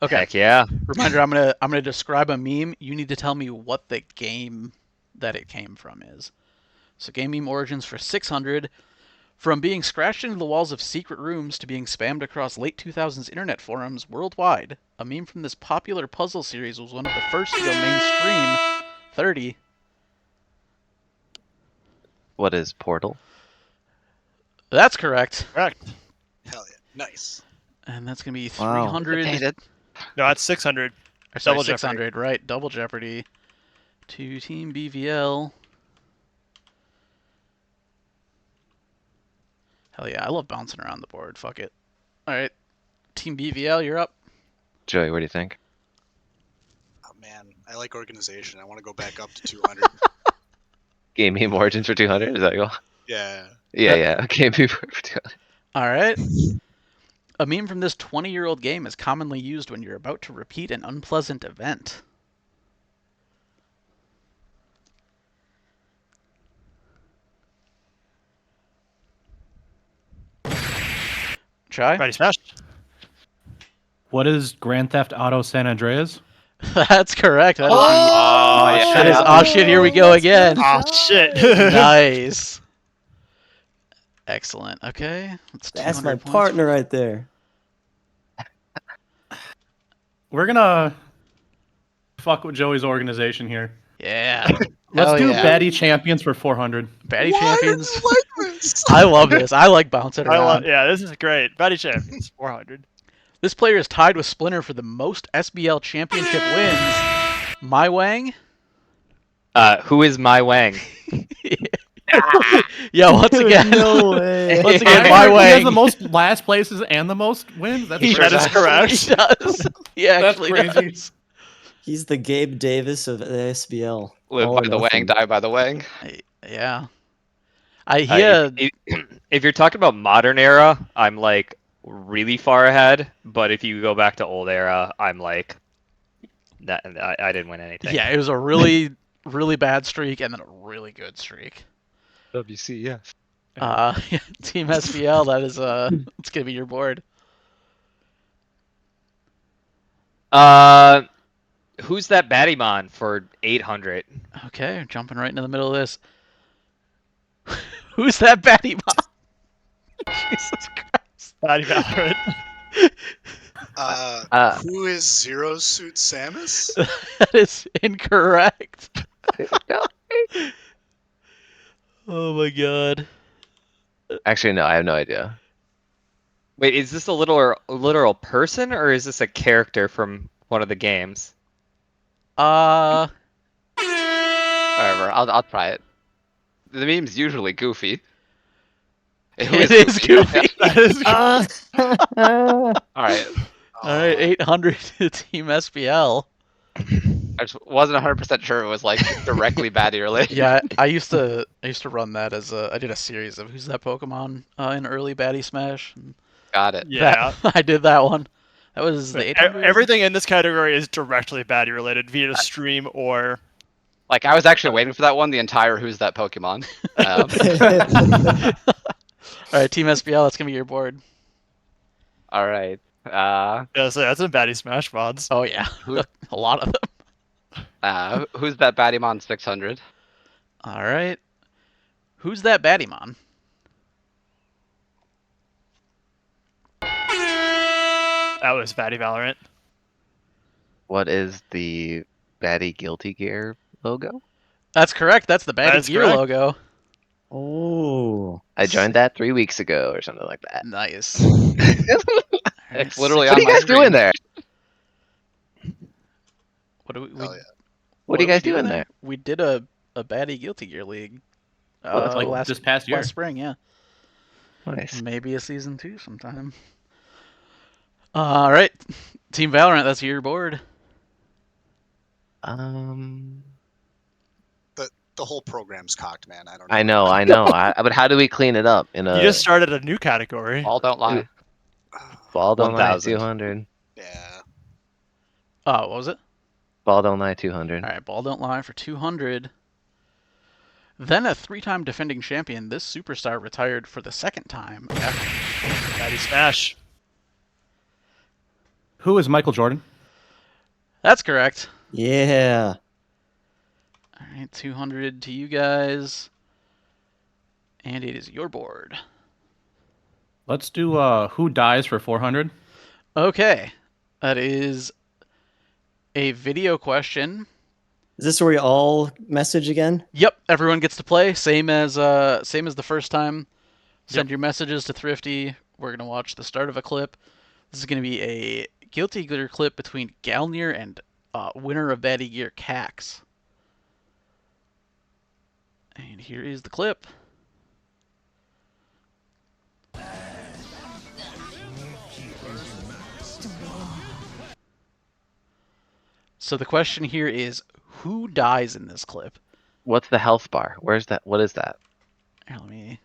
Okay. Heck yeah. Reminder, I'm gonna describe a meme. You need to tell me what the game that it came from is. So Game Meme Origins for 600. From being scratched into the walls of secret rooms to being spammed across late 2000s internet forums worldwide, a meme from this popular puzzle series was one of the first to go mainstream. 30. What is Portal? That's correct. Correct. Hell yeah. Nice. And that's going to be Wow. 300. No, that's 600. Or sorry, Double 600, Jeopardy. right. Double Jeopardy. To Team BVL. Hell yeah, I love bouncing around the board. Fuck it. All right. Team BVL, you're up. Joey, what do you think? Oh man, I like organization. I want to go back up to 200. Game meme origins for 200. Is that your goal? Yeah. Yeah. Game meme for 200. All right. A meme from this 20-year-old game is commonly used when you're about to repeat an unpleasant event. Try. Ready, smash. What is Grand Theft Auto San Andreas? That's correct. That is yeah. That is, oh shit, here we go again. Oh shit. Nice. Excellent. Okay. That's my partner right there. We're gonna fuck with Joey's organization here. Yeah. Let's Hell do yeah. Baddy Champions for 400. Baddy Champions. I love this. I like bouncing around. Yeah, this is great. Baddy Champions, 400. This player is tied with Splinter for the most SBL championship wins. My Wang. Who is My Wang? Yeah, once again. No way. Once again, My He Wang. has the most last places and the most wins. That's He That is correct. He does. He actually That's crazy. does. He's the Gabe Davis of the SBL. Live All by or the nothing. Wang, die by the Wang. Yeah. If you're talking about modern era, I'm like really far ahead. But if you go back to old era, I'm like, I didn't win anything. Yeah, it was a really, really bad streak and then a really good streak. WC, yeah. Team SBL, that is it's gonna be your board. Who's that Battymon for 800? Okay, jumping right into the middle of this. Who's that Baddy Mom? Jesus Christ. Baddy Valorant. Who is Zero Suit Samus? That is incorrect. Oh my god. Actually, no, I have no idea. Wait, is this a literal person or is this a character from one of the games? Whatever, I'll try it. The meme's usually goofy. It is goofy. That is Alright. Alright, 800 to Team SBL. I just wasn't 100% sure it was like directly Baddy related. Yeah, I used to run that as I did a series of Who's That Pokemon in early Baddy Smash. Got it. Yeah. I did that one. That was the 800. Everything in this category is directly Baddy related via stream or. Like, I was actually waiting for that one, the entire Who's That Pokemon. Alright, Team SBL, that's gonna be your board. Alright. Yeah, so that's in Baddy Smash mods. Oh yeah, a lot of them. Who's that Battymon 600? Alright. Who's that Battymon? That was Baddy Valorant. What is the Baddy Guilty Gear logo? That's correct. That's the Baddy That's Gear correct. logo. Oh. I joined that 3 weeks ago or something like that. Nice. It's literally What on are you my guys screen. doing there? What do we? Hell yeah. What are you did guys we do doing there? We did a Baddy Guilty Gear League. that's like this past year. Last spring, yeah. Nice. Maybe a season 2 sometime. All right, Team Valorant, that's your board. The whole program's cocked, man. I don't know. I know. But how do we clean it up? You just started a new category. All don't lie. Ball don't lie 1,000. 200. Yeah. What was it? Ball don't lie 200. All right, Ball Don't Lie for 200. Then a 3-time defending champion, this superstar retired for the second time. Baddy Smash. Who is Michael Jordan? That's correct. Yeah. All right, 200 to you guys. And it is your board. Let's do Who Dies for 400. Okay. That is a video question. Is this where we all message again? Yep, everyone gets to play. Same as the first time. Send your messages to Thrifty. We're gonna watch the start of a clip. This is gonna be a Guilty Gear clip between Galnir and winner of Baddy Gear Cax. And here is the clip. So the question here is, who dies in this clip? What's the health bar? Where's that? What is that? Here, let me.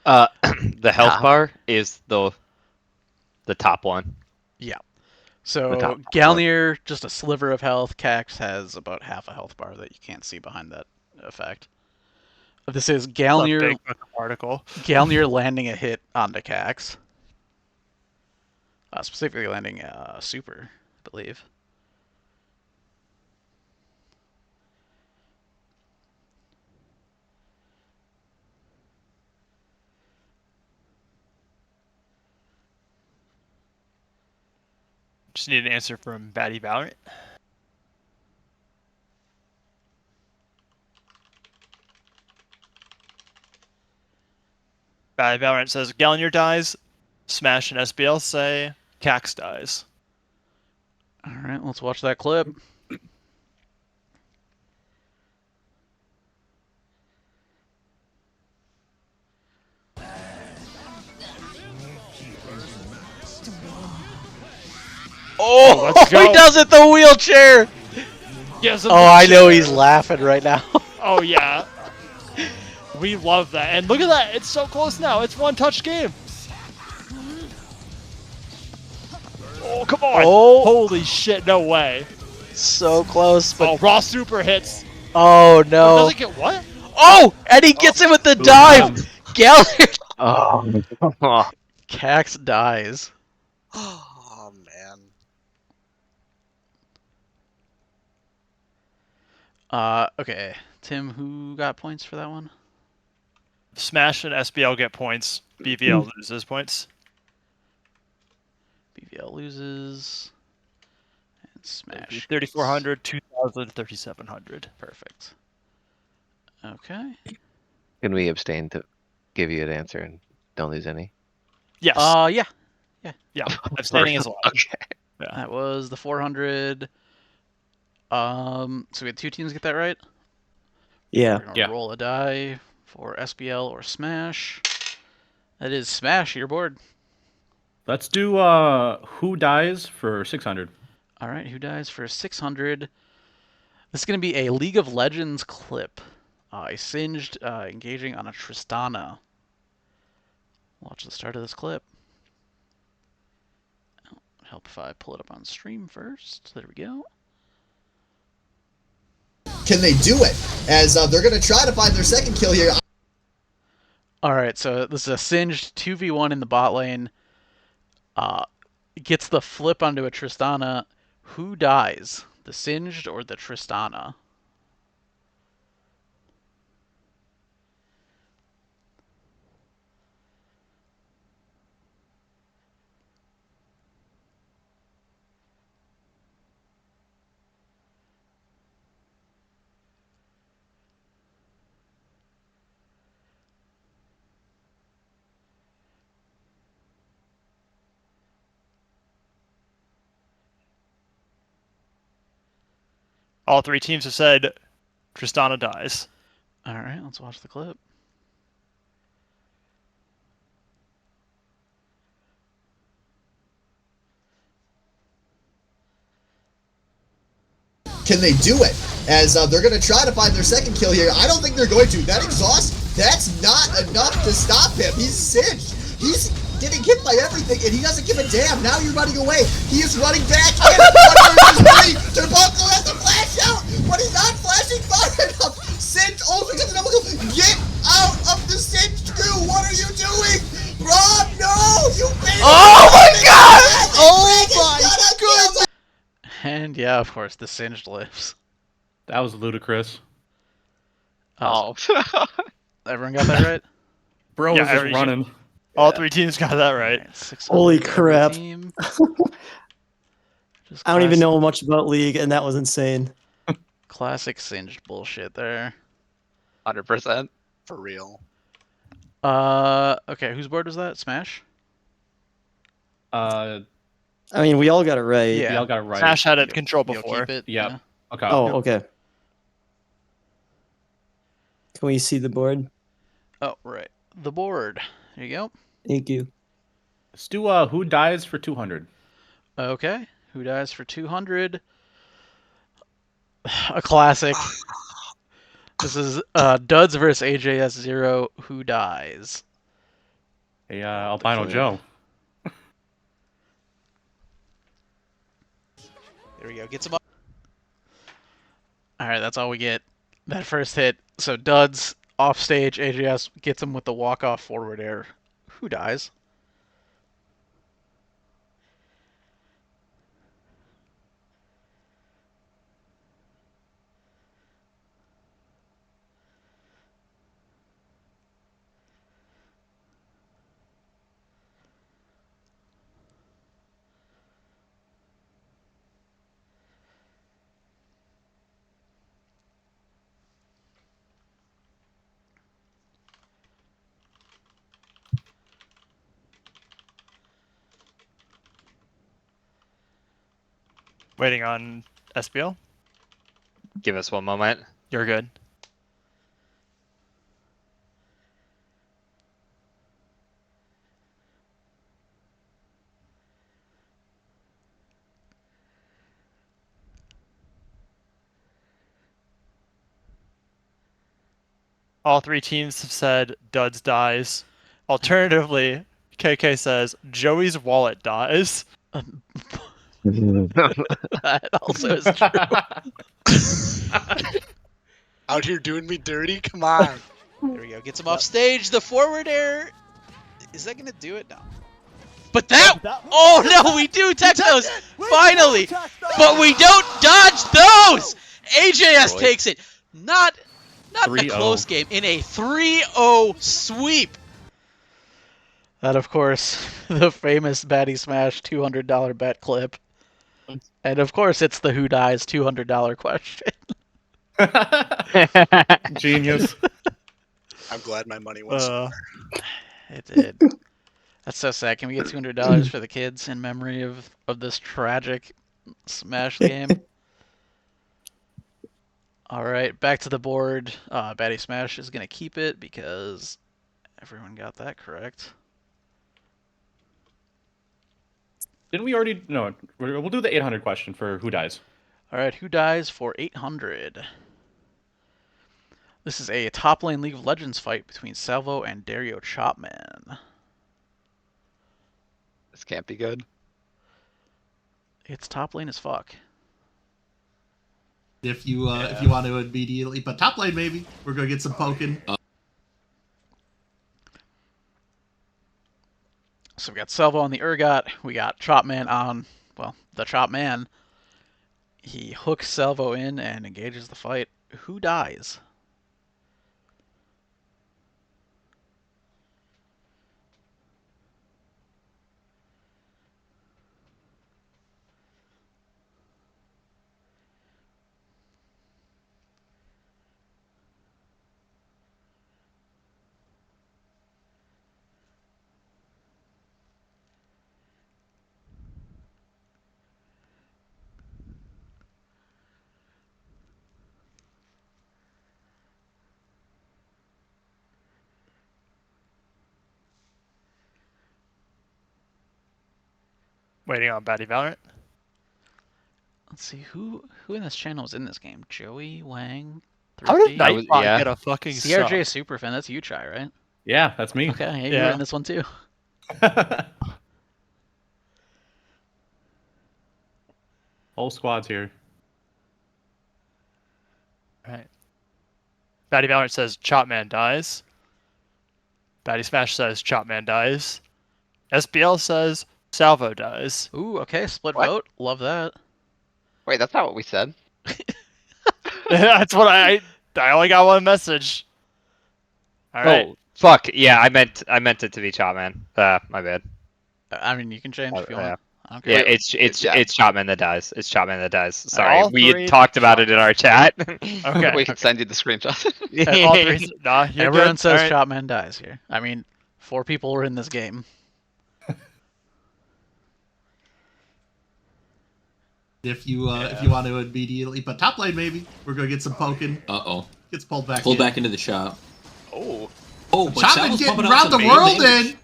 The health Top. bar is the top one. Yeah. The So top one. Galnier, just a sliver of health. Cax has about half a health bar that you can't see behind that effect. This is Galnier. Article. Galnier landing a hit onto Cax. Specifically landing super, I believe. Just need an answer from Baddy Valorant. Baddy Valorant says Gallier dies. Smash and SBL say Cax dies. All right, let's watch that clip. Oh, let's go. He does it the wheelchair. Gives him Oh, the I know chair. he's laughing right now. Oh yeah. We love that. And look at that. It's so close now. It's one touch game. Oh, come on. Oh. Holy shit. No way. So close, but Oh, raw super hits. oh no. Does it get what? Oh, and he gets him with the dive. Gallier. Oh. Cax dies. Oh man. Okay. Tim, who got points for that one? Smash and SBL get points. BVL loses points. BVL loses. And Smash. 3,400, 2,000, 3,700. Perfect. Okay. Can we abstain to give you an answer and don't lose any? Yes. Yeah. Yeah. Abstaining is allowed. Okay. Yeah. That was the 400. So we had 2 teams get that right? Yeah. We're gonna roll a die for SBL or Smash. That is Smash, your board. Let's do who dies for 600. All right, who dies for 600? This is going to be a League of Legends clip. A Singed engaging on a Tristana. Watch the start of this clip. Help if I pull it up on stream first. There we go. Can they do it? As they're going to try to find their second kill here. All right, so this is a Singed 2v1 in the bot lane. Gets the flip onto a Tristana. Who dies? The Singed or the Tristana? All 3 teams have said Tristana dies. All right, let's watch the clip. Can they do it? As they're going to try to find their second kill here. I don't think they're going to. That exhaust, that's not enough to stop him. He's singed. He's getting hit by everything, and he doesn't give a damn. Now you're running away. He is running back. Turbuckle has to flash out, but he's not flashing far enough. Singed also gets a double kill. Get out of the Singed crew. What are you doing? Rob, no! You made it! Oh my god! Oh my god! And yeah, of course, the Singed lives. That was ludicrous. Oh. Everyone got that right? Bro Yeah, was just every- running. All 3 teams got that right. Alright, 600 Holy for every crap. team. Just I don't even classic- know much about League, and that was insane. Classic Singed bullshit there. 100%. For real. Okay, whose board was that? Smash? Uh, I mean, we all got it right. Yeah. we all got it right. Smash had it control You'll before. keep it? Yep. Okay. Oh, okay. Can we see the board? Oh, right. The board. There you go. Thank you. Let's do who dies for 200. Okay. Who dies for 200? A classic. This is Duds versus AJS0. Who dies? Hey, Albino clip. Joe. There we go. Gets him up. All right, that's all we get. That first hit. So Duds off stage. AJS gets him with the walk-off forward air. Who dies? Waiting on SBL. Give us one moment. You're good. All three teams have said Duds dies. Alternatively, KK says Joey's wallet dies. That also is true. Out here doing me dirty? Come on. There we go. Gets him off stage. The forward air. Is that gonna do it? No. But that. Oh no, we do tech those finally, but we don't dodge those. AJS takes it. Not in a close game. In a 3-0 sweep. That, of course, the famous Baddy Smash $200 bet clip. And, of course, it's the Who Dies $200 question. Genius. I'm glad my money went somewhere. It did. That's so sad. Can we get $200 for the kids in memory of this tragic Smash game? All right, back to the board. Baddy Smash is going to keep it because everyone got that correct. Didn't we already? No, we'll do the 800 question for Who Dies. All right, Who Dies for 800? This is a top lane League of Legends fight between Salvo and Dario Chopman. This can't be good. It's top lane as fuck. If you want to immediately, but top lane maybe we're gonna get some poking. So we got Salvo on the Urgot. We got Chopman on, well, the Chopman. He hooks Salvo in and engages the fight. Who dies? Waiting on Baddy Valorant. Let's see, who in this channel is in this game? Joey, Wang, How did Nightbot get a fucking CRJ sub? Superfan, that's you, Chai, right? Yeah, that's me. Okay, yeah, you were in this one too. Whole squad's here. Right. Baddy Valorant says Chopman dies. Baddy Smash says Chopman dies. SBL says Salvo dies. Ooh, okay, split vote. Love that. Wait, that's not what we said. That's what I only got one message. All right. Oh, fuck. Yeah, I meant it to be Chopman. My bad. I mean, you can change if you want. I don't Yeah, care. it's Chopman that dies. It's Chopman that dies. Sorry, all we three had talked about it in our chat. Okay. We can send you the screenshot. All three, nah, you're Everyone good. says All right. Chopman dies here. I mean, 4 people were in this game. If you want to immediately, but top lane maybe we're gonna get some poking. Gets pulled back. Pulled back into the shop. Oh. Oh, but Chopman Salvo's getting pumping out around the some world damage. in.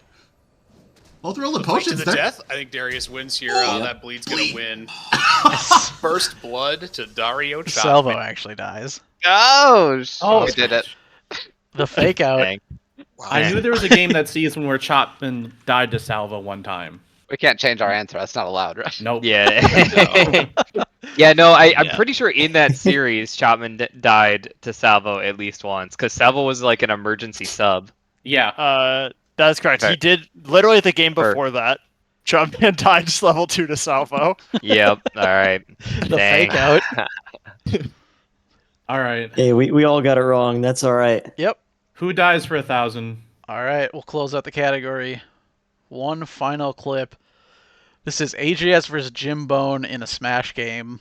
Both rolling Fight to potions. the They're- death. I think Darius wins here. That bleed's gonna win. First blood to Dario Chapman. Salvo actually dies. Oh, Oh, we did it. The fake out. Dang. I knew there was a game that season where Chopman died to Salvo one time. We can't change our answer. That's not allowed, right? Nope. Yeah. Yeah, no, I'm pretty sure in that series, Chapman died to Salvo at least once, because Salvo was like an emergency sub. Yeah. That's correct. Okay. He did literally the game before that. Jumpman died just level 2 to Salvo. Yep. All right. The fake out. All right. Hey, we all got it wrong. That's all right. Yep. Who dies for 1,000? All right, we'll close out the category. One final clip. This is AJS versus Jim Bone in a Smash game.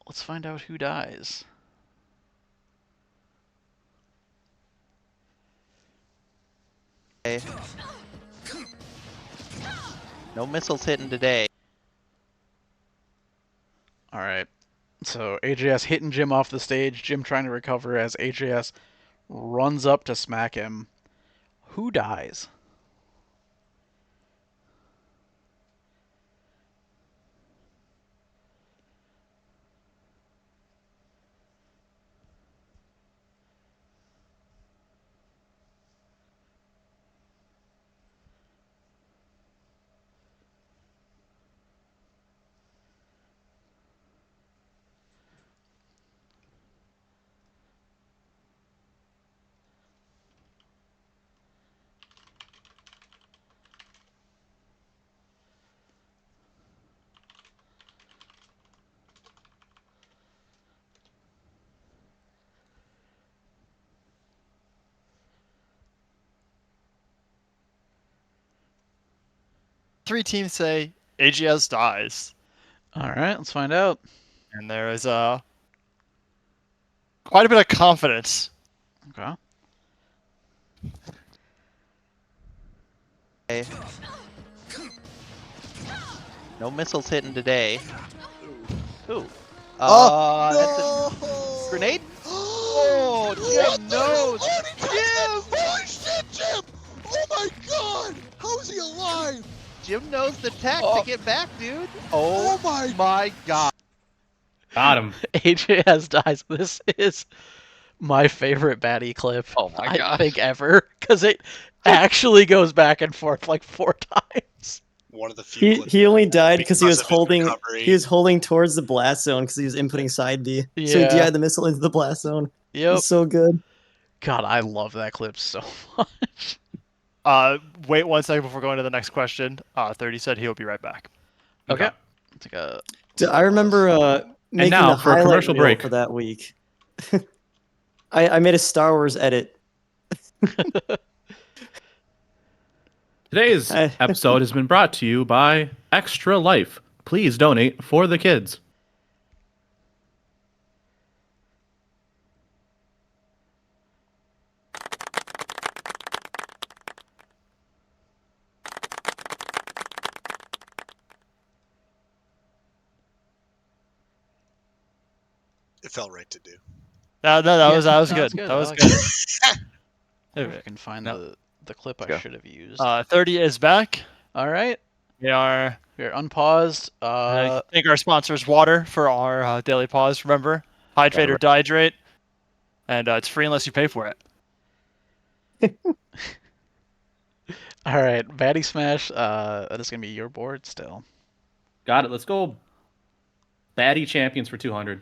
Let's find out who dies. No missiles hitting today. All right. So AJS hitting Jim off the stage. Jim trying to recover as AJS runs up to smack him. Who dies? Three teams say AGS dies. All right, let's find out. And there is quite a bit of confidence. Okay. No missiles hitting today. Ooh. Oh, That's a grenade? Oh, Jim knows! Jim! Holy shit, Jim! Oh my god! How is he alive? Jim knows the tech Oh. to get back, dude. Oh my god. Got him. AJS dies. This is my favorite Baddy clip. Oh my I gosh. think ever, because it actually goes back and forth like 4 times. One of the few. He only died because he was Because of his holding recovery. towards the blast zone because he was inputting side B. So he Yeah. DI'd the missile into the blast zone. Yep. It's so good. God, I love that clip so much. Wait 1 second before going to the next question. 30 said he'll be right back. Okay. It's like a I remember making now the for a highlight commercial reel break. for that week. I made a Star Wars edit. Today's episode has been brought to you by Extra Life. Please donate for the kids. It felt right to do. That was good. good. That I was like good. If I can find the clip I should have used. 30 is back. All right. We're unpaused. thank our sponsors, Water, for our daily pause. Remember, hydrate or dehydrate, and it's free unless you pay for it. All right, Baddy Smash. That is gonna be your board still. Got it. Let's go. Baddy champions for 200.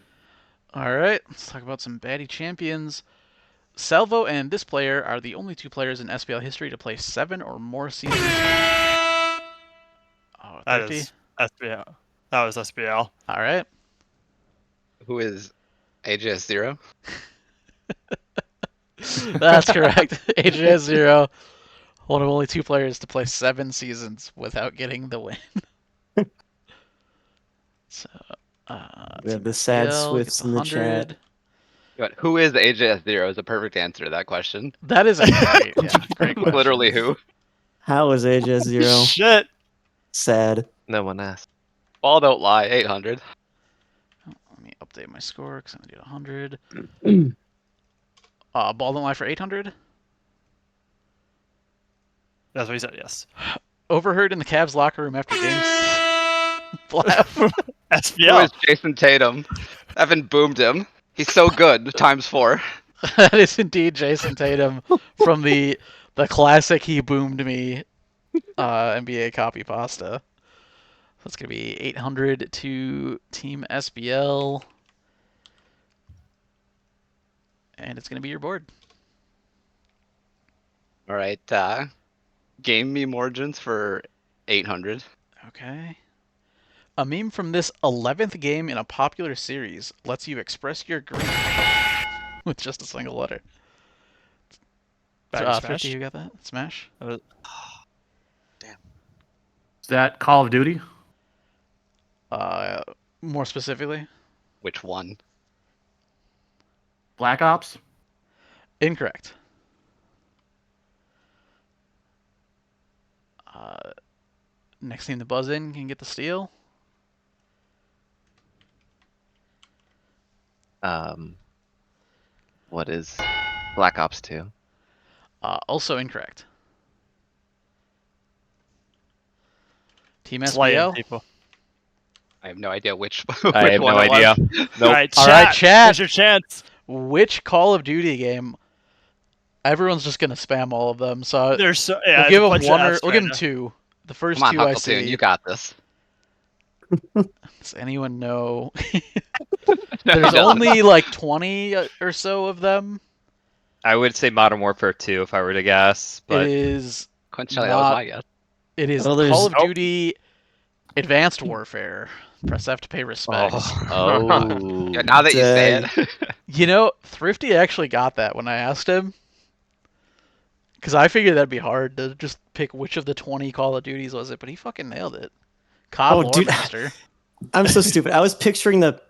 All right, let's talk about some Baddy champions. Salvo and this player are the only 2 players in SPL history to play 7 or more seasons. Oh, That 30? is SPL. That was SPL. All right. Who is AJS 0? That's correct. AJ 0. One of only 2 players to play 7 seasons without getting the win. So, We have the sad Gil Swifts gets in the 100. chat. But who is AJS 0 is a perfect answer to that question. That is a great, great question. Literally who? How is AJ 0? Shit. Sad. No one asked. Ball don't lie, 800. Let me update my score because I'm going to do 100. Ball don't lie for 800. That's what he said. Yes. Overheard in the Cavs locker room after games. Blab. Who is Jason Tatum? Evan boomed him. He's so good. ×4. That is indeed Jason Tatum from the classic "He Boomed Me" NBA copy pasta. That's gonna be 800 to Team SBL, and it's gonna be your board. All right. Game meme origins for 800. Okay. A meme from this 11th game in a popular series lets you express your grief with just a single letter. Baddy, 50, you got that? Smash? Is that Call of Duty? More specifically? Which one? Black Ops? Incorrect. Next team to buzz in can get the steal. What is Black Ops 2? Also incorrect. Team Slaying SBL. people. I have no idea which. I have no idea. All Nope. right, All right, chat. Here's your chance. Which Call of Duty game? Everyone's just gonna spam all of them, so There's so we'll give them one or we'll give them two. The first Come on, two I Huckleton, see. you got this. Does anyone know? There's only like 20 or so of them. I would say Modern Warfare 2 if I were to guess, but It is Quincelli, that was my guess. It is Oh, there's- Call of Duty Advanced Warfare. Press F to pay respect. Oh. Yeah, now that you say it. You know, Thrifty actually got that when I asked him. Because I figured that'd be hard to just pick which of the 20 Call of Duties was it, but he fucking nailed it. COD Oh, dude. Loremaster. I'm so stupid. I was picturing the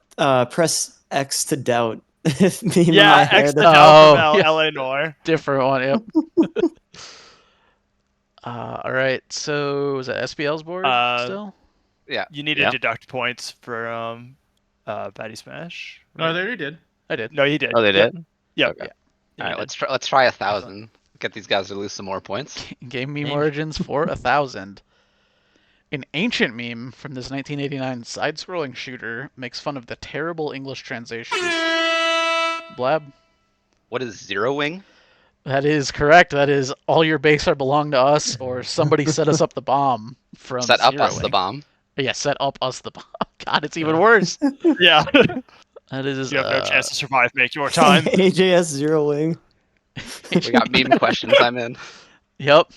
press X to doubt. meme in Yeah, my head. X the Oh, from yeah. LA Noir. Different one, yep. Alright, so is that SBL's board still? Yeah. You need to deduct points for Baddy Smash. No, there you did. I did. No, you did. Oh, they did? Yep. Okay. Yeah, All you right, did. let's try 1,000. Get these guys to lose some more points. Game meme origins for 1,000. An ancient meme from this 1989 side-scrolling shooter makes fun of the terrible English translations. Blab? What is Zero Wing? That is correct. That is all your base are belong to us, or somebody set us up the bomb from Set up Zero us the Wing. bomb. Yeah, set up us the bomb. God, it's even worse. Yeah. That is. You have no chance to survive. Make your time. AJS Zero Wing. We got meme questions. I'm in. Yep.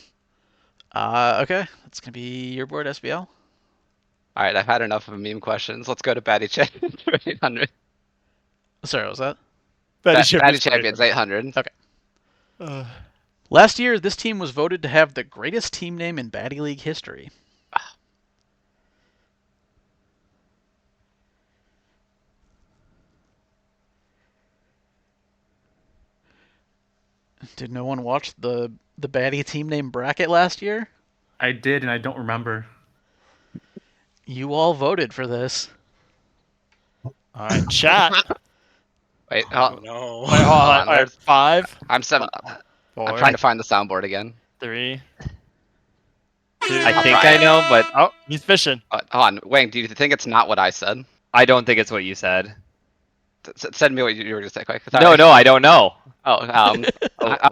Okay, that's gonna be your board, SBL. All right, I've had enough of meme questions. Let's go to Baddy Champions for 800. Sorry, what was that? Baddy Champions 800. Okay. Last year, this team was voted to have the greatest team name in Baddy League history. Did no one watch the Baddy team name bracket last year? I did, and I don't remember. You all voted for this. All right, chat. Wait, Oh, no. Wait, hold on. All right, 5. I'm 7. Four. I'm trying to find the soundboard again. 3. I think I know, but Oh, he's fishing. Hold on, Wayne. Do you think it's not what I said? I don't think it's what you said. Send me what you were going to say, quick. No, I don't know. Oh, okay.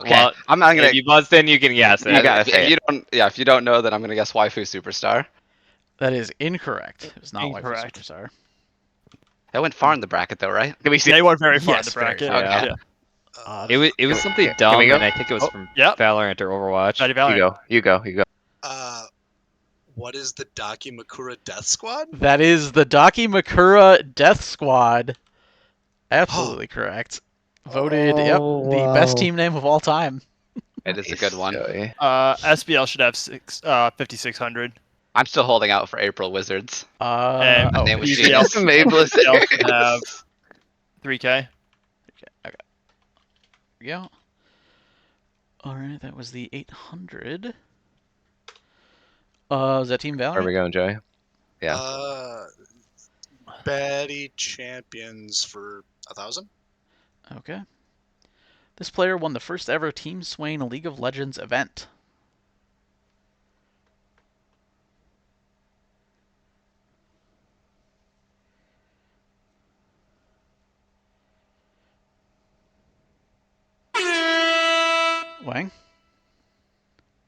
Well, I'm gonna. If you buzzed in, you can guess. You gotta say if you don't know, then I'm gonna guess Waifu Superstar. That is incorrect. It was not Incorrect. Waifu Superstar. That went far in the bracket, though, right? Can we see? They went very far in Yes, the bracket. very far. Yeah. It was something Can dumb, we go? and I think it was from Yep. Valorant or Overwatch. Baddy Valorant. You go. What is the Dakimakura Death Squad? That is the Dakimakura Death Squad. Absolutely correct. Voted, Oh, the wow. best team name of all time. It is a good one. SBL should have 5,600. I'm still holding out for April Wizards. And My name was PCL Genius. Mabelus. should have 3K. Okay. Here we go. Alright, that was the 800. Is that Team Valorant? Where are we going, Joey? Yeah. Baddy Champions for 1,000. Okay. This player won the first ever Team Swain League of Legends event. Wang?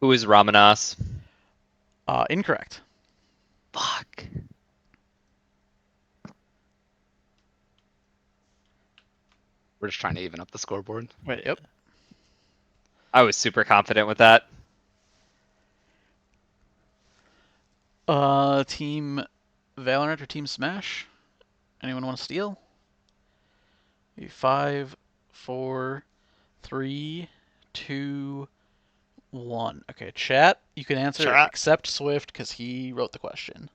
Who is Ramanas? Incorrect. Fuck. We're just trying to even up the scoreboard. Wait. Yep. I was super confident with that. Team Valorant or Team Smash? Anyone want to steal? 5, 4, 3, 2, 1. Okay, chat. You can answer Chat. except Swift because he wrote the question.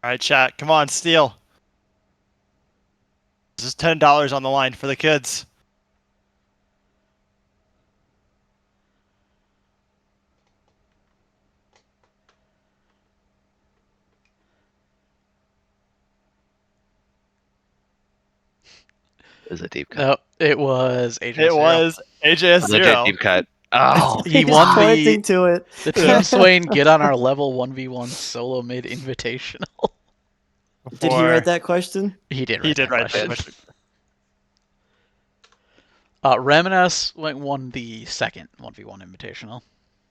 All right, chat. Come on, steal. This is $10 on the line for the kids. It was a deep cut. No, it was AJ. It was AJS Legit 0. deep cut. Oh, He He's won pointing to it. the Team Swain Get on Our Level 1v1 Solo Mid Invitational. Did he write that question? He did. He did write question. that question. Ramanas won the second 1v1 Invitational.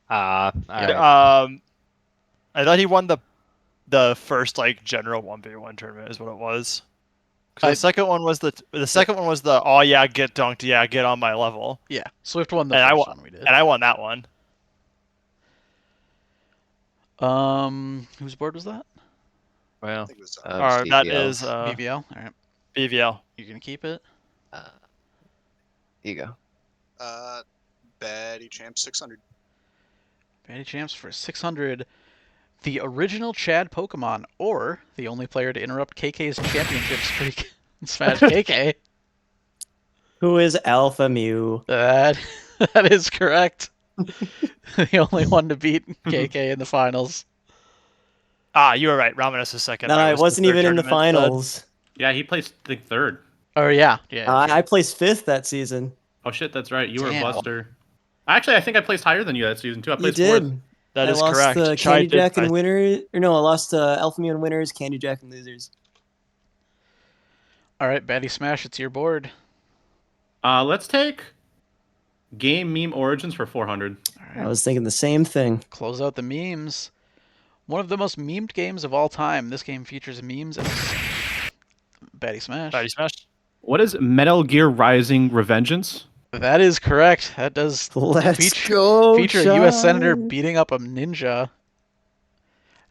All right. I thought he won the first like general 1v1 tournament is what it was. 'Cause the second one was the oh yeah, get dunked, yeah, get on my level. Yeah, Swift won the And first one we did. And I won that one. Whose board was that? Well, that is BVL. All right. BVL. You're gonna keep it. Here you go. Baddy Champ 600. Baddy Champs for 600. The original Chad Pokemon, or the only player to interrupt KK's championship streak in Smash KK. Who is Alpha Mew? That is correct. The only one to beat KK in the finals. Ah, you were right. Ramanas is second. No, That I was wasn't the third even in the tournament, but- finals. Yeah, he placed the third. Oh yeah. I placed 5th that season. Oh shit, that's right. You were a Damn. buster. Actually, I think I placed higher than you that season too. I You placed did. 4th. That I is lost correct. the Chai Candy did- Jack and I- winners. Or no, I lost Alpha Mew and winners, Candy Jack and losers. All right, Baddy Smash, it's your board. Let's take game meme origins for 400. All right. I was thinking the same thing. Close out the memes. One of the most memed games of all time. This game features memes as Baddy Smash. Baddy Smash. What is Metal Gear Rising Revengeance? That is correct. That does feature a U.S. Senator beating up a ninja.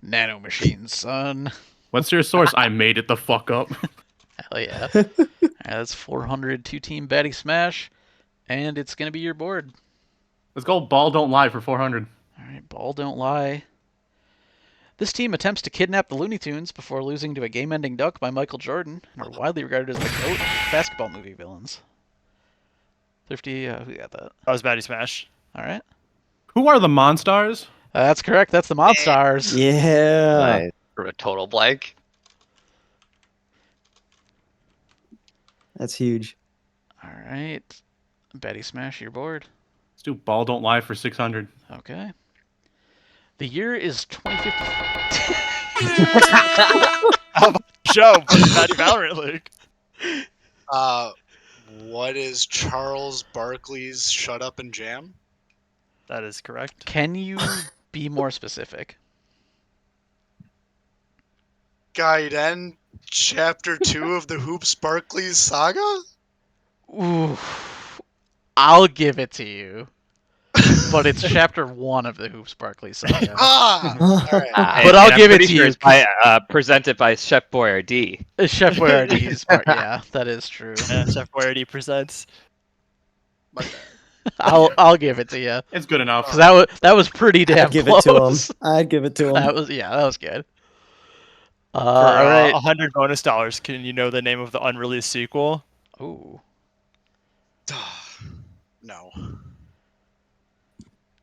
Nanomachines, son. What's your source? I made it the fuck up. Hell yeah. All right, that's 400 two-team Baddy Smash, and it's going to be your board. Let's go Ball Don't Lie for 400. All right, Ball Don't Lie. This team attempts to kidnap the Looney Tunes before losing to a game-ending dunk by Michael Jordan and are widely regarded as the GOAT of basketball movie villains. Thrifty, who got that? That was Baddy Smash. All right. Who are the Monstars? That's correct. That's the Monstars. Yeah. Nice. For a total blank. That's huge. All right. Baddy Smash, your board. Let's do Ball Don't Lie for 600. Okay. The year is 2050. How about Joe for the Baddy Valorant League? What is Charles Barkley's Shut Up and Jam? That is correct. Can you be more specific? Gaiden Chapter 2 of the Hoops Barkley's Saga? Ooh. I'll give it to you. But it's chapter 1 of the Hoops Barkley saga. Alright. But I'll give it to you. It's by, presented by Chef Boyardee. Chef Boyardee's part. Yeah, that is true. Yeah, Chef Boyardee presents. I'll give it to you. It's good enough. 'Cause that was pretty damn I'd give close. it to him. I'd give it to him. That was good. For All right. 100 bonus dollars, can you know the name of the unreleased sequel? Ooh. No.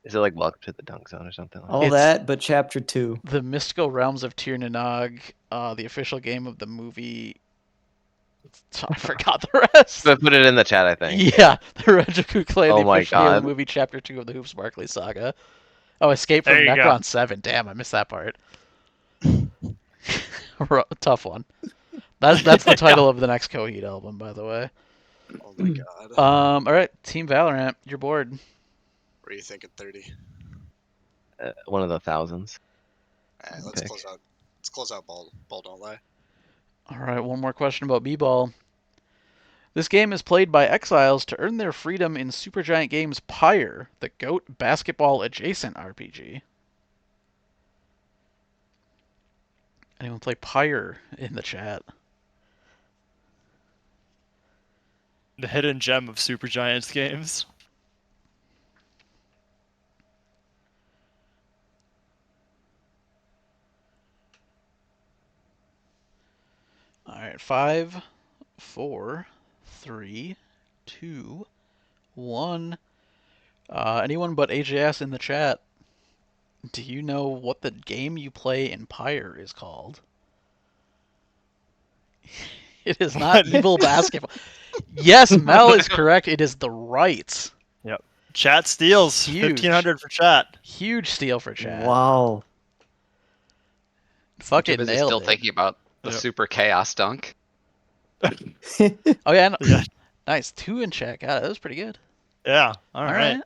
Is it like Welcome to the Dunk Zone or something? Like All that, but chapter 2. The Mystical Realms of Tir Nanog, the official game of the movie. I forgot the rest. So put it in the chat, I think. Yeah, the Regiku Clay, Oh the my official game of God. the movie, chapter 2 of the Hoops Barkley saga. Oh, Escape from There you go. Necron 7. Damn, I missed that part. Tough one. That's the title of the next Coheed album, by the way. Oh my god. All right, Team Valorant, you're bored. What are you thinking? 30. One of the thousands. Let's close out. Let's close out ball. Ball don't lie. All right, one more question about B-Ball. This game is played by exiles to earn their freedom in Supergiant Games' Pyre, the GOAT basketball adjacent RPG. Anyone play Pyre in the chat? The hidden gem of Supergiant's games. All right, 5, 4, 3, 2, 1. Anyone but AJS in the chat, do you know what the game you play in Pyre is called? It is not Evil Basketball. Yes, Mel is correct. It is The Rights. Yep. Chat steals. Huge. 1,500 for chat. Huge steal for chat. Wow. Fucking Too busy nailed still it. thinking about the super chaos dunk. Oh yeah, no. Yeah. Nice. 2 in chat. God, that was pretty good. Yeah. All right.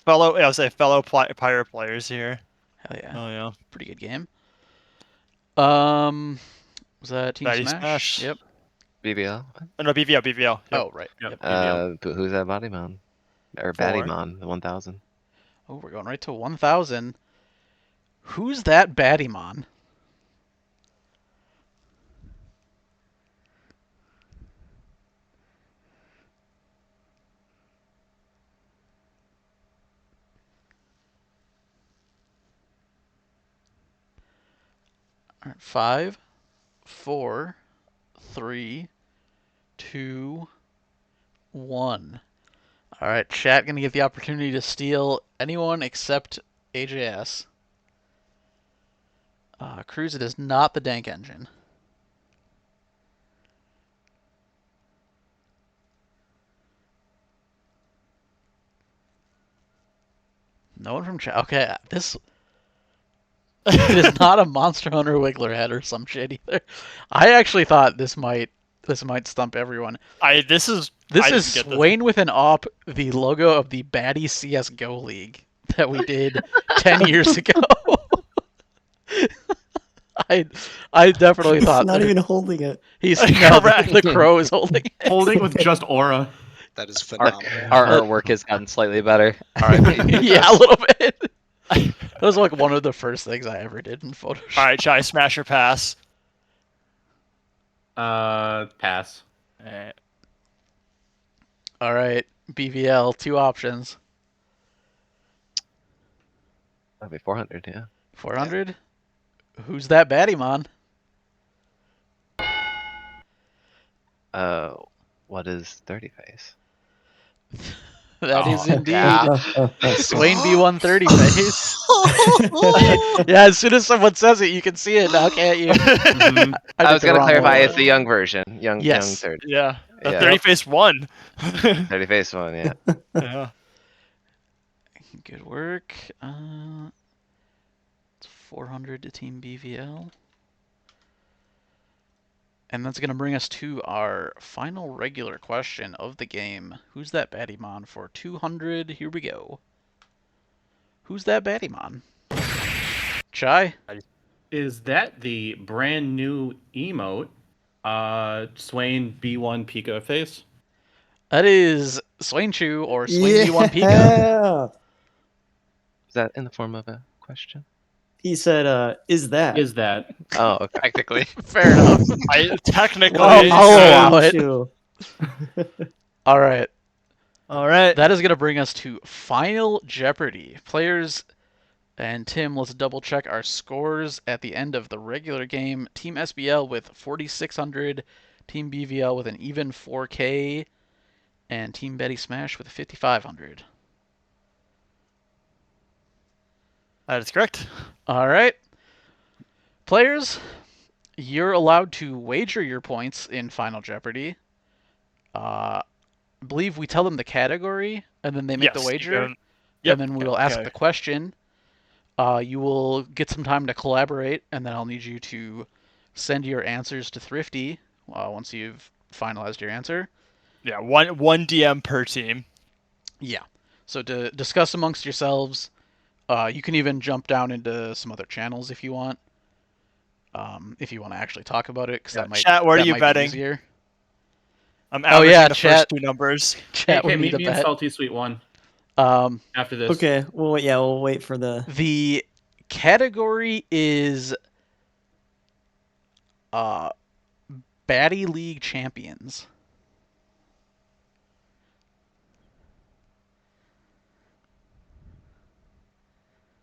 I'll say fellow Pyre players here. Hell yeah. Oh yeah. Pretty good game. Was that Team Baddy Smash? Smash. Yep. BBL. Oh, no, BVL. Yep. Oh right. Yep. Who's that Boddymon? Or Baddymon, the 1000. Oh, we're going right to 1,000. Who's that Baddymon? All right, 5, 4, 3, 2, 1. All right, chat gonna get the opportunity to steal anyone except AJS. Cruz, it is not the Dank Engine. No one from chat. Okay, this. It is not a Monster Hunter Wigglerhead or some shit either. I actually thought this might stump everyone. This is Swain with an op, the logo of the Baddy CS:GO League that we did 10 years ago. I definitely thought He's not even holding it. He's correct. The crow is holding it. Holding with just aura. That is phenomenal. Our artwork has gotten slightly better. All right. Yeah, a little bit. That was like one of the first things I ever did in Photoshop. All right, Chai, smash or pass? Pass. All right, BVL, 2 options. That'd be 400, yeah. 400? Who's that Baddymon? What is 30 face? That is indeed yeah. Swain B130 face. Yeah, as soon as someone says it, you can see it now, can't you? Mm-hmm. I was gonna clarify it's the young version. Young 30. Yeah. 30 face 1. 30 face 1, yeah. Yeah. Good work. It's 400 to Team BVL. And that's going to bring us to our final regular question of the game. Who's that Baddymon for 200? Here we go. Who's that Baddymon? Chai? Is that the brand new emote, Swain B1 Pika face? That is Swain Chu or Swain B1 Pika. Yeah. Is that in the form of a question? He said, "Is that?" Is that? Oh, okay. Technically. Fair enough. Technically. I'll allow it. All right. All right. That is going to bring us to Final Jeopardy. Players and Tim, let's double check our scores at the end of the regular game. Team SBL with 4,600, Team BVL with an even 4K, and Team Baddy Smash with 5,500. That is correct. All right. Players, you're allowed to wager your points in Final Jeopardy. I believe we tell them the category, and then they make the wager, and then we will ask the question. You will get some time to collaborate, and then I'll need you to send your answers to Thrifty once you've finalized your answer. Yeah, one DM per team. Yeah. So to discuss amongst yourselves, you can even jump down into some other channels if you want. If you want to actually talk about it, because that might chat. What are you be betting? easier. I'm averaging yeah, the chat. first two numbers. Chat would Okay, be meet the me in bet. Salty Sweet 1 after this. Okay. Well, yeah, we'll wait for the. The category is Baddy League champions.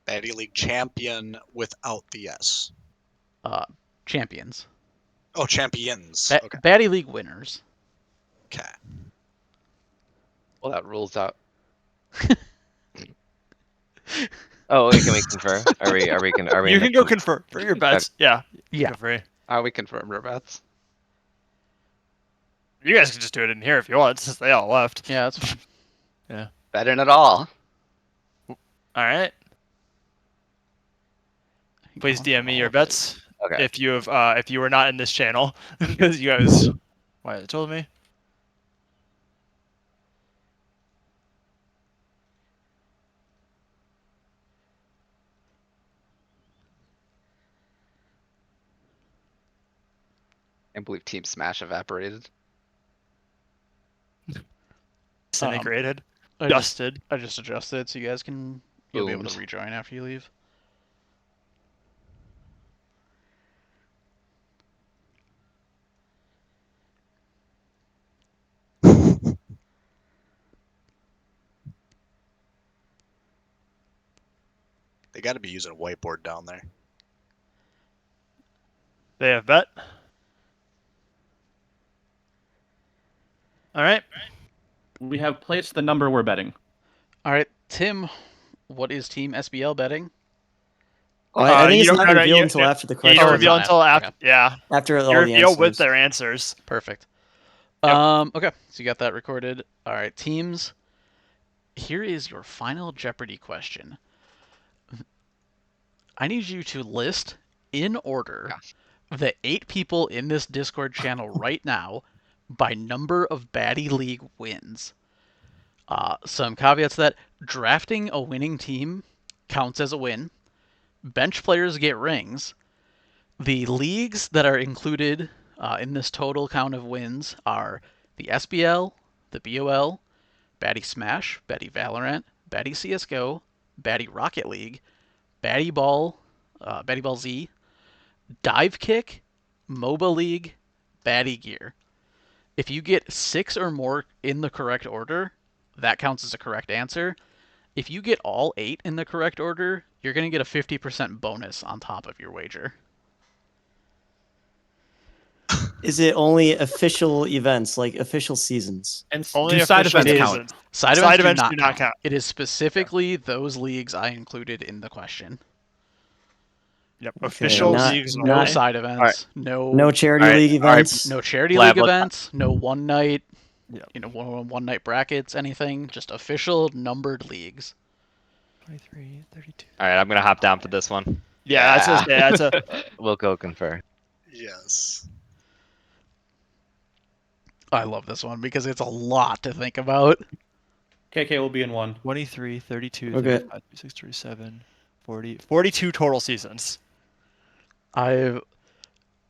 Baddy League champion without the S. Champions. Oh, champions. Okay. Baddy League winners. Okay. Well, that rules out. Oh, wait, can we confirm? Are we You can go confirm for your bets. Yeah. Yeah. Free. We confirmed our bets. You guys can just do it in here if you want, since they all left. Yeah, that's fine. Yeah. Betting it all. All right. Please DM me your bets. Okay. If you have, if you were not in this channel, because you guys, why they told me. I can't believe Team Smash evaporated. Disintegrated. I Dusted. I just adjusted so you guys can you'll be able to rejoin after you leave. They got to be using a whiteboard down there. They have bet. All right. We have placed the number we're betting. All right, Tim, what is Team SBL betting? I think you it's don't- not no, revealed you- until after the You question. don't reveal until after. Okay. Yeah. After all You the reveal answers. with their answers. Perfect. Yep. Okay, so you got that recorded. All right, teams. Here is your final Jeopardy question. I need you to list in order the 8 people in this Discord channel right now by number of Baddy League wins. Some caveats to that: drafting a winning team counts as a win. Bench players get rings. The leagues that are included in this total count of wins are the SBL, the BOL, Baddy Smash, Baddy Valorant, Baddy CSGO, Baddy Rocket League, Baddy Ball Z, Dive Kick, MOBA League, Baddy Gear. If you get 6 or more in the correct order, that counts as a correct answer. If you get all 8 in the correct order, you're going to get a 50% bonus on top of your wager. Is it only official events, like official seasons? And Only do side official events seasons. count? Side Side events events do not count. It is specifically those leagues I included in the question. Yep. Okay, Official not- leagues. No only. side events. No charity All right, league all right. events. No charity Blab, league what- events. No one night. Yep. You know, one night brackets. Anything. Just official numbered leagues. 23, 32. All right, I'm gonna hop down for this one. Yeah, that's a. We'll go confer. Yes. I love this one because it's a lot to think about. KK will be in 1. 23, 32, Okay. 35, 36, 37, 40, 42 total seasons. This I'm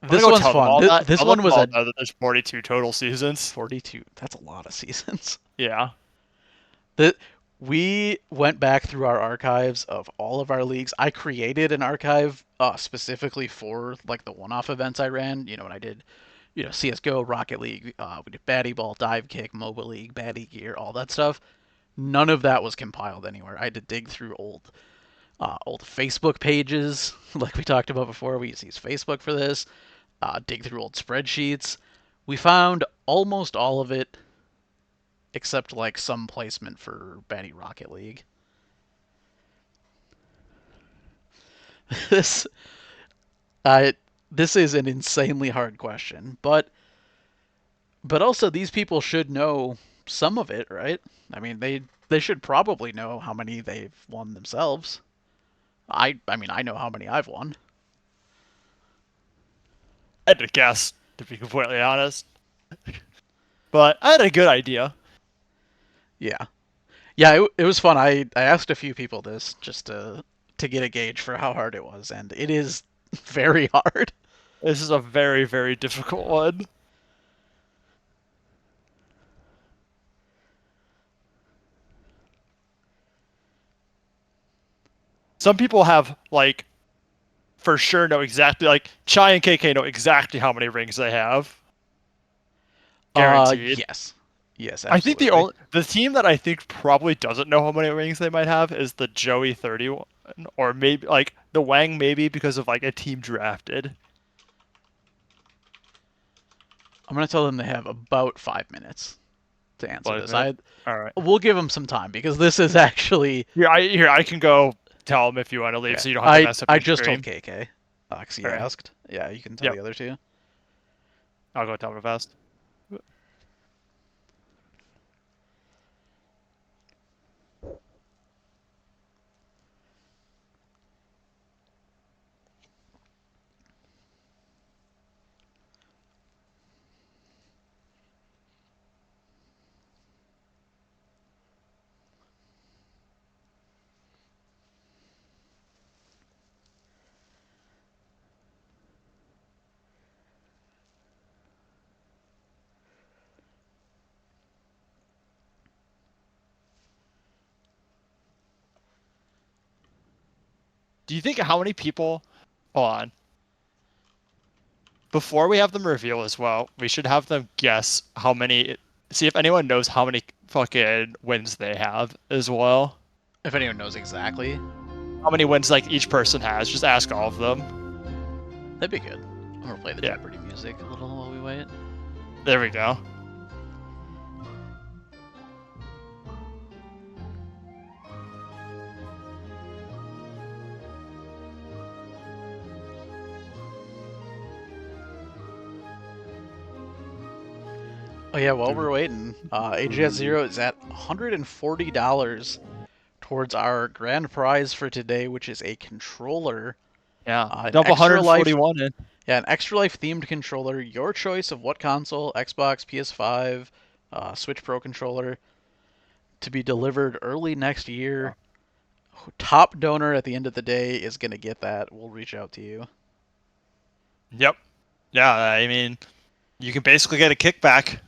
gonna go one's tell them all fun. that. This I'll one let was them all a know that there's 42 total seasons. 42. That's a lot of seasons. Yeah. We went back through our archives of all of our leagues. I created an archive specifically for like the one-off events I ran. You know, when I did, CS:GO, Rocket League, we did Baddy Ball, Dive Kick, MOBA League, Baddy Gear, all that stuff. None of that was compiled anywhere. I had to dig through old Facebook pages, like we talked about before. We used to use Facebook for this. Dig through old spreadsheets. We found almost all of it, except like some placement for Baddy Rocket League. This is an insanely hard question, but also these people should know some of it, right? I mean, they should probably know how many they've won themselves. I mean, I know how many I've won. I had to guess, to be completely honest. But I had a good idea. Yeah. Yeah, it was fun. I asked a few people this just to get a gauge for how hard it was, and it is very hard. This is a very, very difficult one. Some people have, like, for sure know exactly, like, Chai and KK know exactly how many rings they have. Guaranteed. Yes. Yes, I think absolutely. the team that I think probably doesn't know how many rings they might have is the Joey 31, or maybe, like, the Wang maybe because of, like, a team drafted. I'm gonna tell them they have about 5 minutes to answer 5 this. minutes? All right. We'll give them some time because this is actually. Here, I can go tell them if you want to leave, Okay. so you don't have to mess up I your just stream. told KK. Because he All right. asked. Yeah, you can tell the other two. I'll go tell them fast. Do you think how many people? Hold on. Before we have them reveal as well, we should have them guess how many. See if anyone knows how many fucking wins they have as well. If anyone knows exactly. How many wins like each person has? Just ask all of them. That'd be good. I'm gonna play the Jeopardy music a little while we wait. There we go. Oh yeah, while we're waiting, AGS Zero is at $140 towards our grand prize for today, which is a controller. Yeah, dump 141 in. Yeah, an Extra Life themed controller. Your choice of what console: Xbox, PS5, Switch Pro controller. To be delivered early next year. Top donor at the end of the day is gonna get that. We'll reach out to you. Yep. Yeah, I mean, you can basically get a kickback.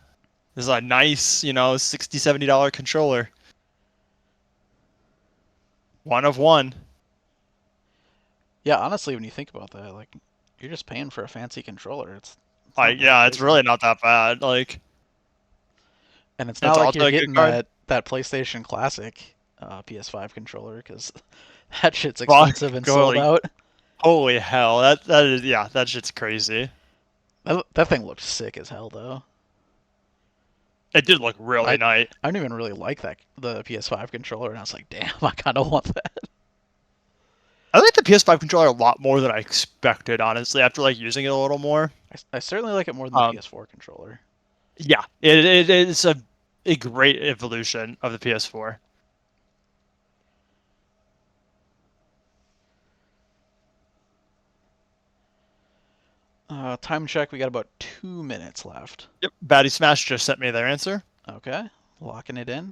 This is a nice, $60, $70 controller. One of one. Yeah, honestly, when you think about that, like, you're just paying for a fancy controller. It's it's really not that bad. Like, and it's not like you're getting that PlayStation Classic PS5 controller, because that shit's expensive and sold out. Holy hell, that shit's crazy. That thing looked sick as hell, though. It did look really nice. I didn't even really like the PS5 controller, and I was like, damn, I kind of want that. I like the PS5 controller a lot more than I expected, honestly, after like using it a little more. I certainly like it more than the PS4 controller. Yeah, it is a great evolution of the PS4. Time check, we got about 2 minutes left. Yep, Baddy Smash just sent me their answer. Okay, locking it in.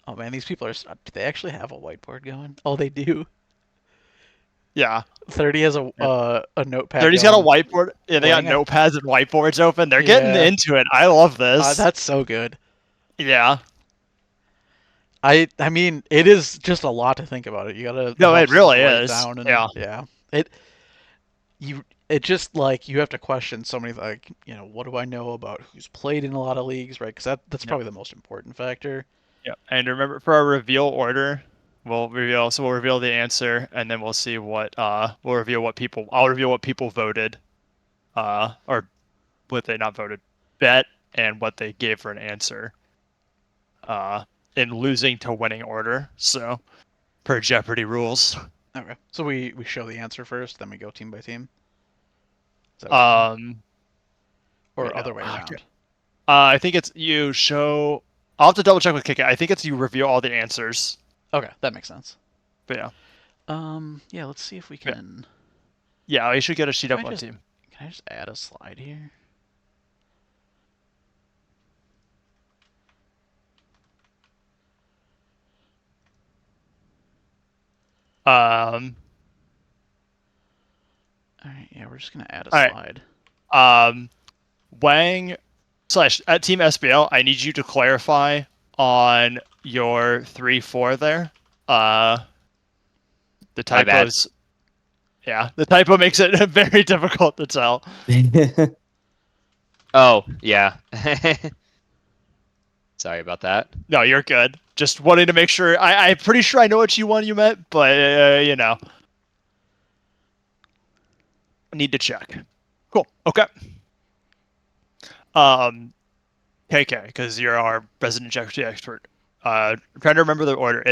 Oh man, these people do they actually have a whiteboard going? Oh, they do. Yeah. 30 has a notepad. 30's got a whiteboard. Yeah, they got notepads and whiteboards open. They're getting into it. I love this. That's so good. Yeah. I mean, it is just a lot to think about it. You gotta. No, it really is. Yeah. It just like you have to question so many, like, what do I know about who's played in a lot of leagues, right? Because that's probably the most important factor. Yeah, and remember, for our reveal order, we'll reveal the answer, and then we'll see what I'll reveal what people voted, or what they not voted, bet, and what they gave for an answer, in losing to winning order. So, per Jeopardy rules. Okay, so we show the answer first, then we go team by team. Or other way around. I think it's you show I'll have to double check with Kick It. I think it's you reveal all the answers. Okay, that makes sense. But yeah. Yeah, let's see if we can. Yeah, you should get a sheet up Can on team. I just add a slide here? Um. All right, yeah, we're just gonna add a All slide. Right. Wang / at Team SBL, I need you to clarify on your 3-4 there. The typos. Yeah, the typo makes it very difficult to tell. Oh, yeah. Sorry about that. No, you're good. Just wanting to make sure. I'm pretty sure I know what you meant, but you know, I need to check. Cool. Okay. KK, because you're our resident Jeopardy expert. I'm trying to remember the order.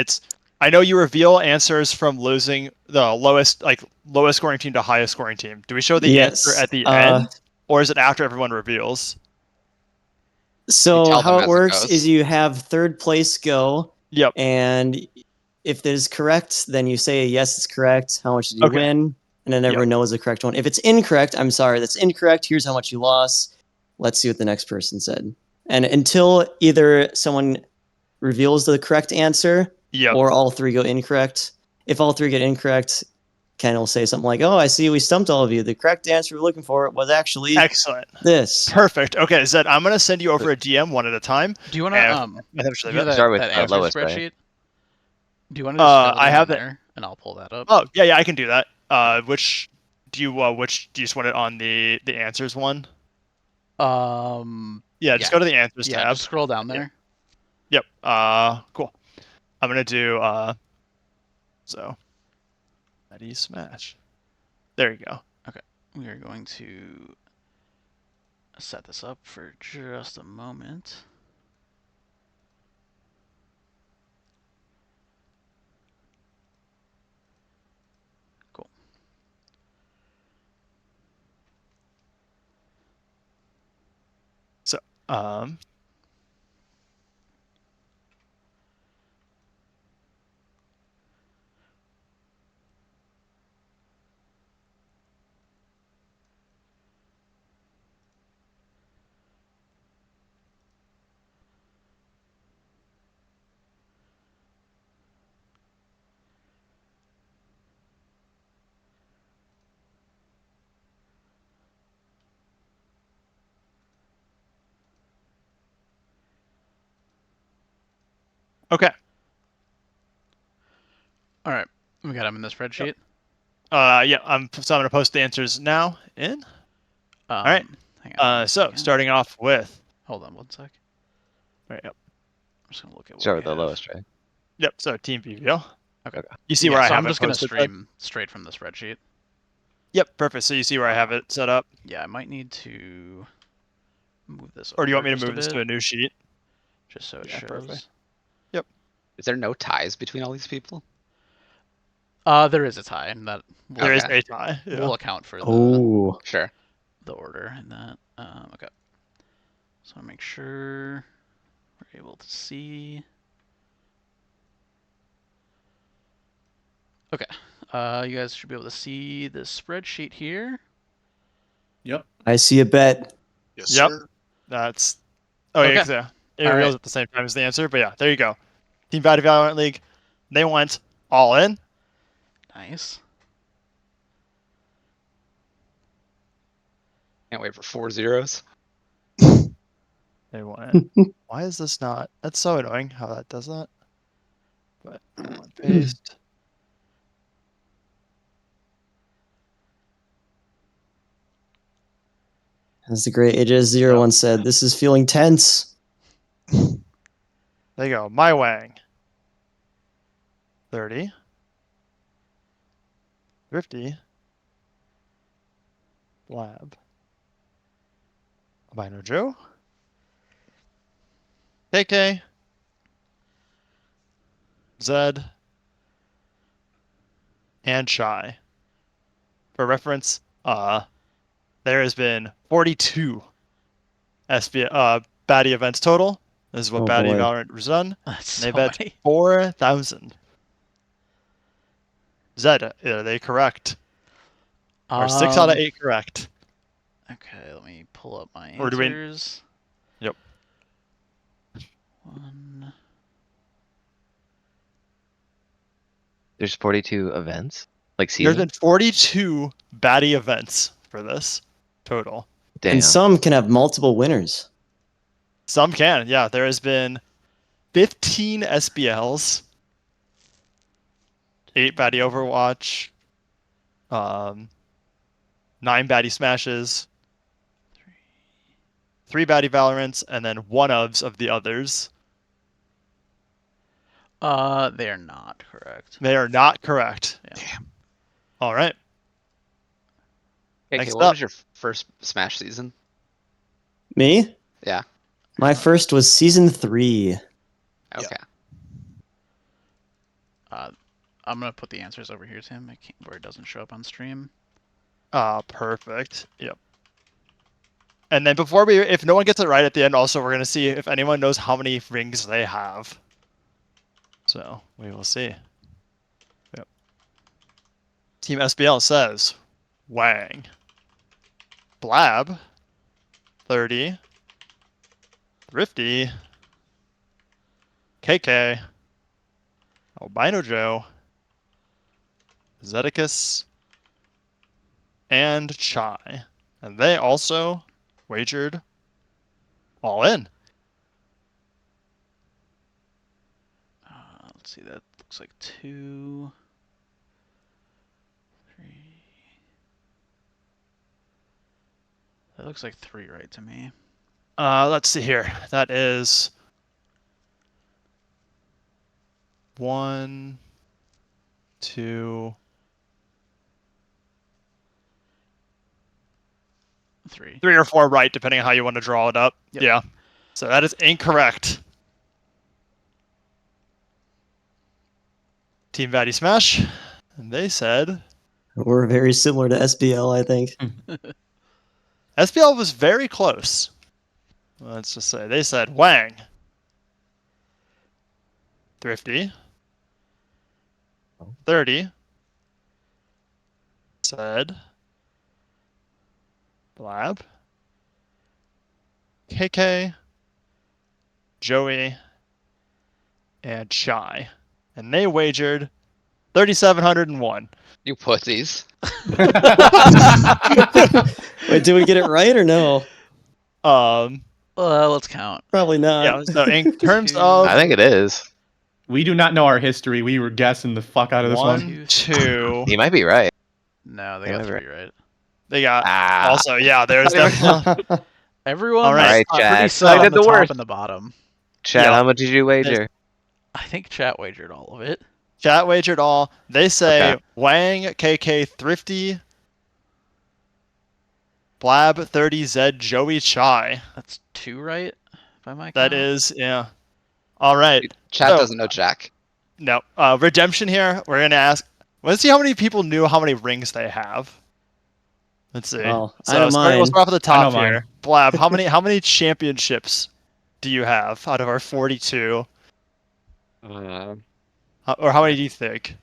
I know you reveal answers from losing the lowest scoring team to highest scoring team. Do we show the answer at the end, or is it after everyone reveals? So how it works is you have third place go. Yep. And if it is correct, then you say yes, it's correct. How much did you win? And then everyone knows the correct one. If it's incorrect, I'm sorry, that's incorrect. Here's how much you lost. Let's see what the next person said. And until either someone reveals the correct answer or all three go incorrect. If all three get incorrect, Ken will say something like, "Oh, I see we stumped all of you. The correct answer we're looking for was actually excellent. This." Perfect. Okay, Zed, I'm gonna send you over a DM one at a time. Do you want to start with that the answer lowest, spreadsheet? right? Do you want to just fill it I in have on that there, and I'll pull that up? Oh yeah, I can do that. Which do you just want it on the answers one? Yeah, just go to the answers tab. Just scroll down there. Yep. Cool. I'm gonna do so Baddy smash. There you go. Okay. We are going to set this up for just a moment. Cool. So okay. All right, we got them in the spreadsheet. Yeah. I'm gonna post the answers now in. All right. Hang on. So starting off with. Hold on one sec. Right. Yep. I'm just gonna look at. Start with the lowest, right? Yep. So team PVL. Okay. You see where I have I'm it just gonna posted, stream straight from the spreadsheet. Yep. Perfect. So you see where I have it set up. Yeah, I might need to move this. Or do you want me to just move this to a new sheet? Just so it shows. Perfect. Yep. Is there no ties between all these people? There is a tie, and that there is a tie. Yeah. We'll account for the sure the order in that. Okay. So I make sure we're able to see. Okay. You guys should be able to see the spreadsheet here. Yep. I see a bet. Yes, Yep. sir. That's. Oh yeah, Okay. It reveals at the same time as the answer. But yeah, there you go. Team Baddy Valorant League. They went all in. Nice. Can't wait for 4 zeros. They went. Why is this not? That's so annoying how that does that. But paste. As the great Ages01 said, this is feeling tense. There you go. My Wang. 30. 50. Lab. Albino Joe. KK. Zed. And Shy. For reference, there has been 42 Baddy events total. This is what Oh, Baddy boy. Valorant was done. That's They so bet many. 4,000. Zed, are they correct? Or 6 out of 8 correct? Okay, let me pull up my Or do we- answers. Yep. 1. There's 42 events, like There's season. been 42 Baddy events for this total. Damn. And some can have multiple winners. Some can, yeah. There has been 15 SBLs, 8 Baddy Overwatch, 9 Baddy Smashes, 3 Baddy Valorants, and then 1-ofs of the others. They are not correct. They are not correct. Yeah. Damn. All right. Okay, Next what up. was your first Smash season? Me? Yeah. My first was season 3. Okay. I'm gonna put the answers over here, Tim, where it doesn't show up on stream. Perfect. Yep. And then if no one gets it right at the end, also we're gonna see if anyone knows how many rings they have. So we will see. Yep. Team SBL says Wang. Blab 30. Thrifty. KK. Albino Joe. Zedicus. And Chai. And they also wagered all in. Let's see, that looks like 2, 3. That looks like 3 right to me. Let's see here. That is 1, 2, 3. 3 or 4 right, depending on how you want to draw it up. Yep. Yeah. So that is incorrect. Team Baddy Smash. And they said We're very similar to SBL, I think. SBL was very close. Let's just say they said Wang. Thrifty. 30. Said Blab. KK. Joey. And Shy. And they wagered 3,701. You pussies. Wait, did we get it right or no? Let's count. Probably not. Yeah, so in terms of I think it is. We do not know our history. We were guessing the fuck out of this one. 1, 2. He might be right. No, they got 3 right. They got also, yeah, there's definitely Everyone all right. pretty Chad. set I on did the the top worst. and the bottom. Chad, Yeah. how much did you wager? I think chat wagered all of it. Chat wagered all. They say Okay. Wang, KK, Thrifty, Blab, 30, Zed, Joey, Chai. That's 2 right, by my count. That is, yeah. All right. Chat So- doesn't know Jack. No. Redemption here. We're gonna ask. Let's see how many people knew how many rings they have. Let's see. Well, I So know we'll mine. start off at the I know top mine. here. Blab, how many championships do you have out of our 42? Or how many do you think?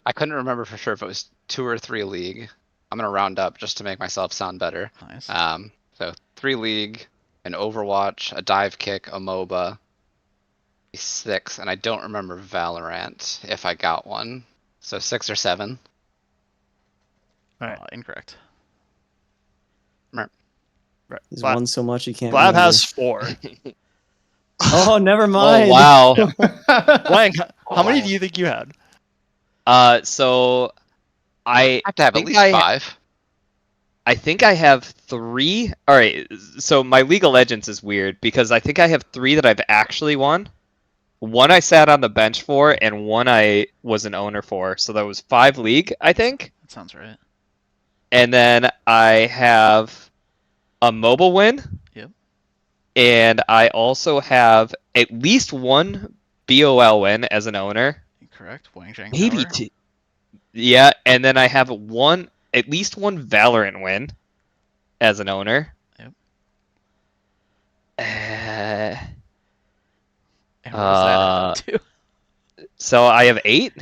I couldn't remember for sure if it was 2 or 3 league. I'm gonna round up just to make myself sound better. Nice. So 3 league, an Overwatch, a dive kick, a MOBA, 6, and I don't remember Valorant if I got one. So 6 or 7. All right. Incorrect. Right. He's won so much he can't Blab remember. has 4. Oh, never mind. Oh wow. Wang, how many do you think you had? So I have to have at think least 5. I think I have 3. All right, so my League of Legends is weird because I think I have 3 that I've actually won. 1 I sat on the bench for, and 1 I was an owner for. So that was 5 league, I think. That sounds right. And then I have a mobile win. Yep. And I also have at least 1 BOL win as an owner. Correct. Wang Zhang Maybe Tower. 2. Yeah, and then I have at least 1 Valorant win as an owner. Yep. And what does that add up to? So I have 8.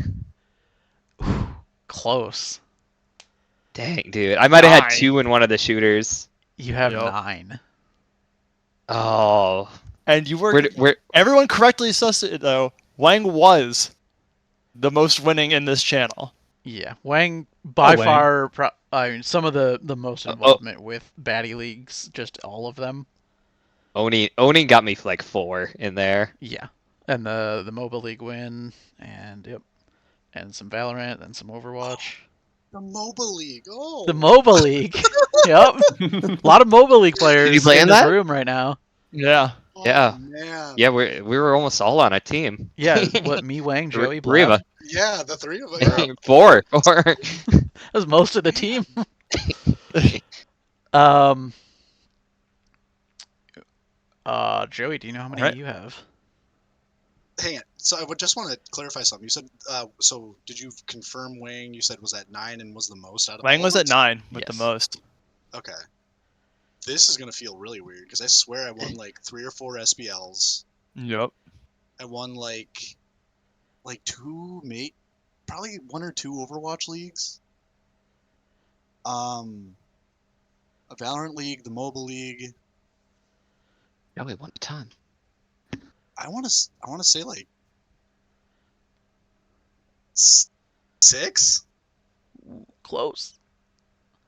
Close. Dang, dude. I might have had 9. 2 in one of the shooters. You have Yep. 9. Oh. And you were everyone correctly sussed it though. Wang was the most winning in this channel. Yeah, Wang by far. I mean, some of the most involvement with Baddy leagues, just all of them. Oni got me like 4 in there. Yeah, and the mobile league win, and yep, and some Valorant, and some Overwatch. The mobile league. Oh. The mobile league. Yep. A lot of mobile league players Did you play in in this that? room right now. Yeah. Yeah. Man. Yeah, we were almost all on a team. Yeah, what, me, Wang, Joey, Three of Blab? us. Yeah, the 3 of us. Yeah. 4. That was most of the team. Joey, do you know how many you have? Hang on. So I would just want to clarify something. You said, so did you confirm Wang? You said was at 9 and was the most out of Wang all was of at us? 9 with the most. Okay. This is gonna feel really weird because I swear I won like 3 or 4 SBLs. Yep. I won like 2, probably 1 or 2 Overwatch leagues. A Valorant league, the mobile league. Yeah, we won a ton. I want to say like 6. Close.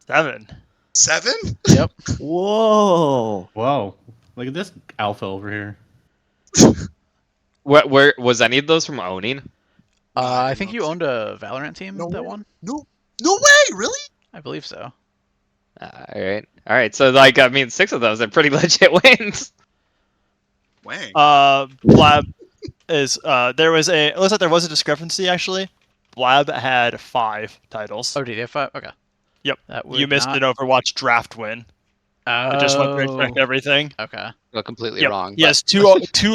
7. 7? Yep. Whoa. Whoa. Look at this alpha over here. Where was any of those from owning? I think you owned a Valorant team that way. won. No way, really? I believe so. All right. So like, I mean, 6 of those are pretty legit wins. Wang. Blab is there was a. It looks like there was a discrepancy actually. Blab had 5 titles. Oh, did he have 5? Okay. Yep. That would You missed not... an Overwatch draft win. Oh. It just went to check everything. Okay. Well, completely wrong. Yes, two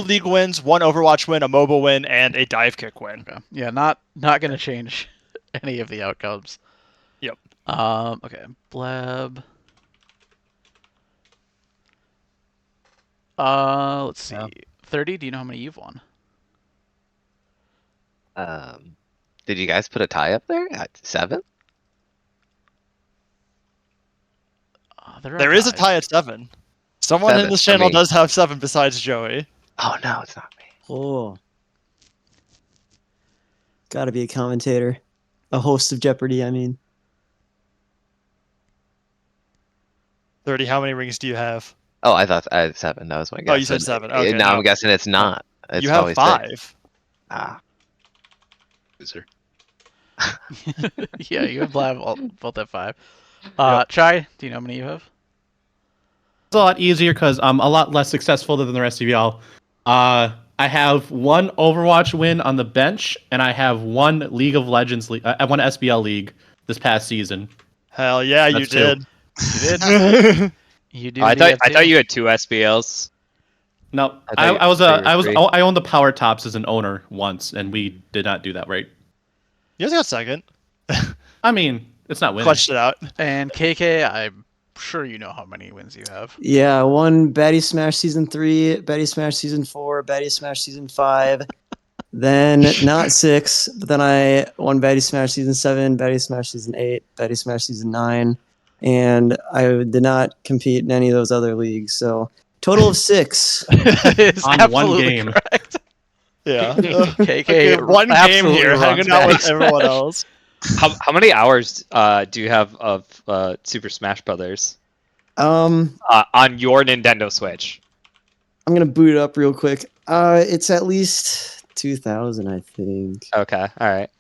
league wins, 1 Overwatch win, a mobile win, and a dive kick win. Okay. Yeah, not gonna change any of the outcomes. Yep. Okay. Blab. Let's see. 30. Do you know how many you've won? Did you guys put a tie up there at 7? There is a tie at 7. Someone 7, in this channel I mean- does have 7 besides Joey. Oh no, it's not me. Oh. Gotta be a commentator. A host of Jeopardy, I mean. 30, how many rings do you have? Oh, I thought I had 7. That was my guess. Oh, you said 7. Okay, now no. I'm guessing it's not. It's You have probably 5. 6. Ah. Loser. Yeah, you and Blab both have 5. Chai, do you know how many you have? It's a lot easier because I'm a lot less successful than the rest of y'all. I have 1 Overwatch win on the bench, and I have 1 League of Legends league. I won SBL league this past season. Hell yeah, That's you 2. did. You did. You do. I thought you had 2 SBLs. No, I I owned the Power Tops as an owner once, and we did not do that right. You guys got 2nd. I mean, it's not winning. Clutched it out. And KK, I'm sure you know how many wins you have. Yeah, won Baddy Smash Season 3, Baddy Smash Season 4, Baddy Smash Season 5, then not 6, but then I won Baddy Smash Season 7, Baddy Smash Season 8, Baddy Smash Season 9, and I did not compete in any of those other leagues, so total of 6. On 1 game. Correct. Yeah. KK, Okay, 1 game absolutely here, wrong hanging out with stats. everyone else. How many hours do you have of Super Smash Brothers? On your Nintendo Switch. I'm gonna boot it up real quick. It's at least 2,000, I think. Okay, all right.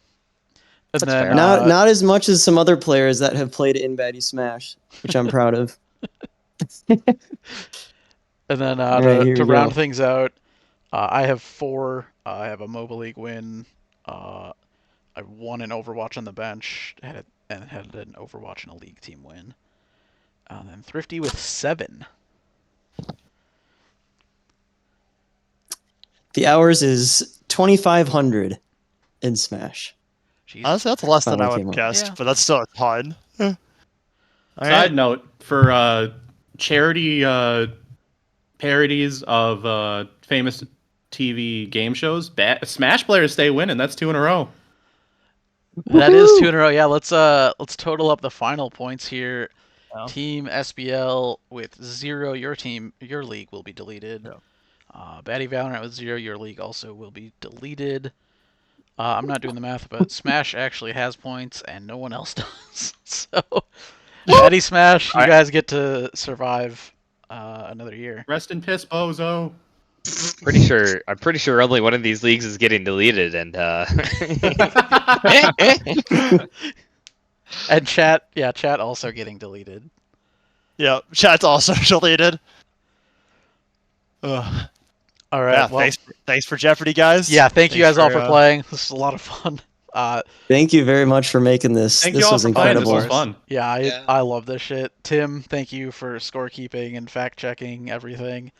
And That's then, fair. Not as much as some other players that have played in Baddy Smash, which I'm proud of. And then Alright, here to we round go. things out, I have 4. I have a mobile league win. I won an Overwatch on the bench, and had an Overwatch and a league team win. And then Thrifty with 7. The hours is 2,500 in Smash. Honestly, that's less than I Finally would came have up. guessed, Yeah. but that's still a ton. Side note, for charity parodies of famous TV game shows, Smash players stay winning. That's 2 in a row. That is 2 in a row. Yeah, let's total up the final points here. Yeah. Team SBL with 0, your league will be deleted. Yeah. Baddy Valorant with 0, your league also will be deleted. I'm not doing the math, but Smash actually has points and no one else does. So, Baddy Smash, you guys get to survive another year. Rest in piss, bozo. I'm pretty sure only one of these leagues is getting deleted, and and chat also getting deleted. Yeah, chat's also deleted. Ugh. All right. Yeah, well, thanks for Jeopardy, guys. Yeah, thank you guys all for playing. This is a lot of fun. Thank you very much for making this. Thank this you all was for playing. incredible. This was fun. Yeah, I love this shit. Tim, thank you for scorekeeping and fact-checking everything.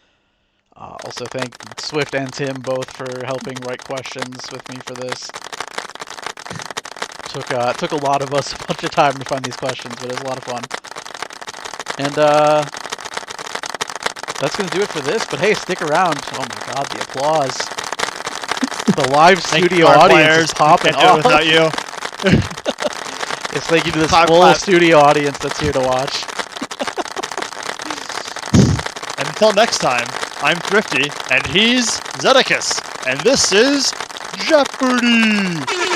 Also, thank Swift and Tim both for helping write questions with me for this. Took a lot of us a bunch of time to find these questions, but it was a lot of fun. And that's going to do it for this, but hey, stick around. Oh my god, the applause. The live studio audience is popping off. Without you. Yes, thank you to this full studio audience that's here to watch. Until next time, I'm Thrifty, and he's Zedicus, and this is Jeopardy!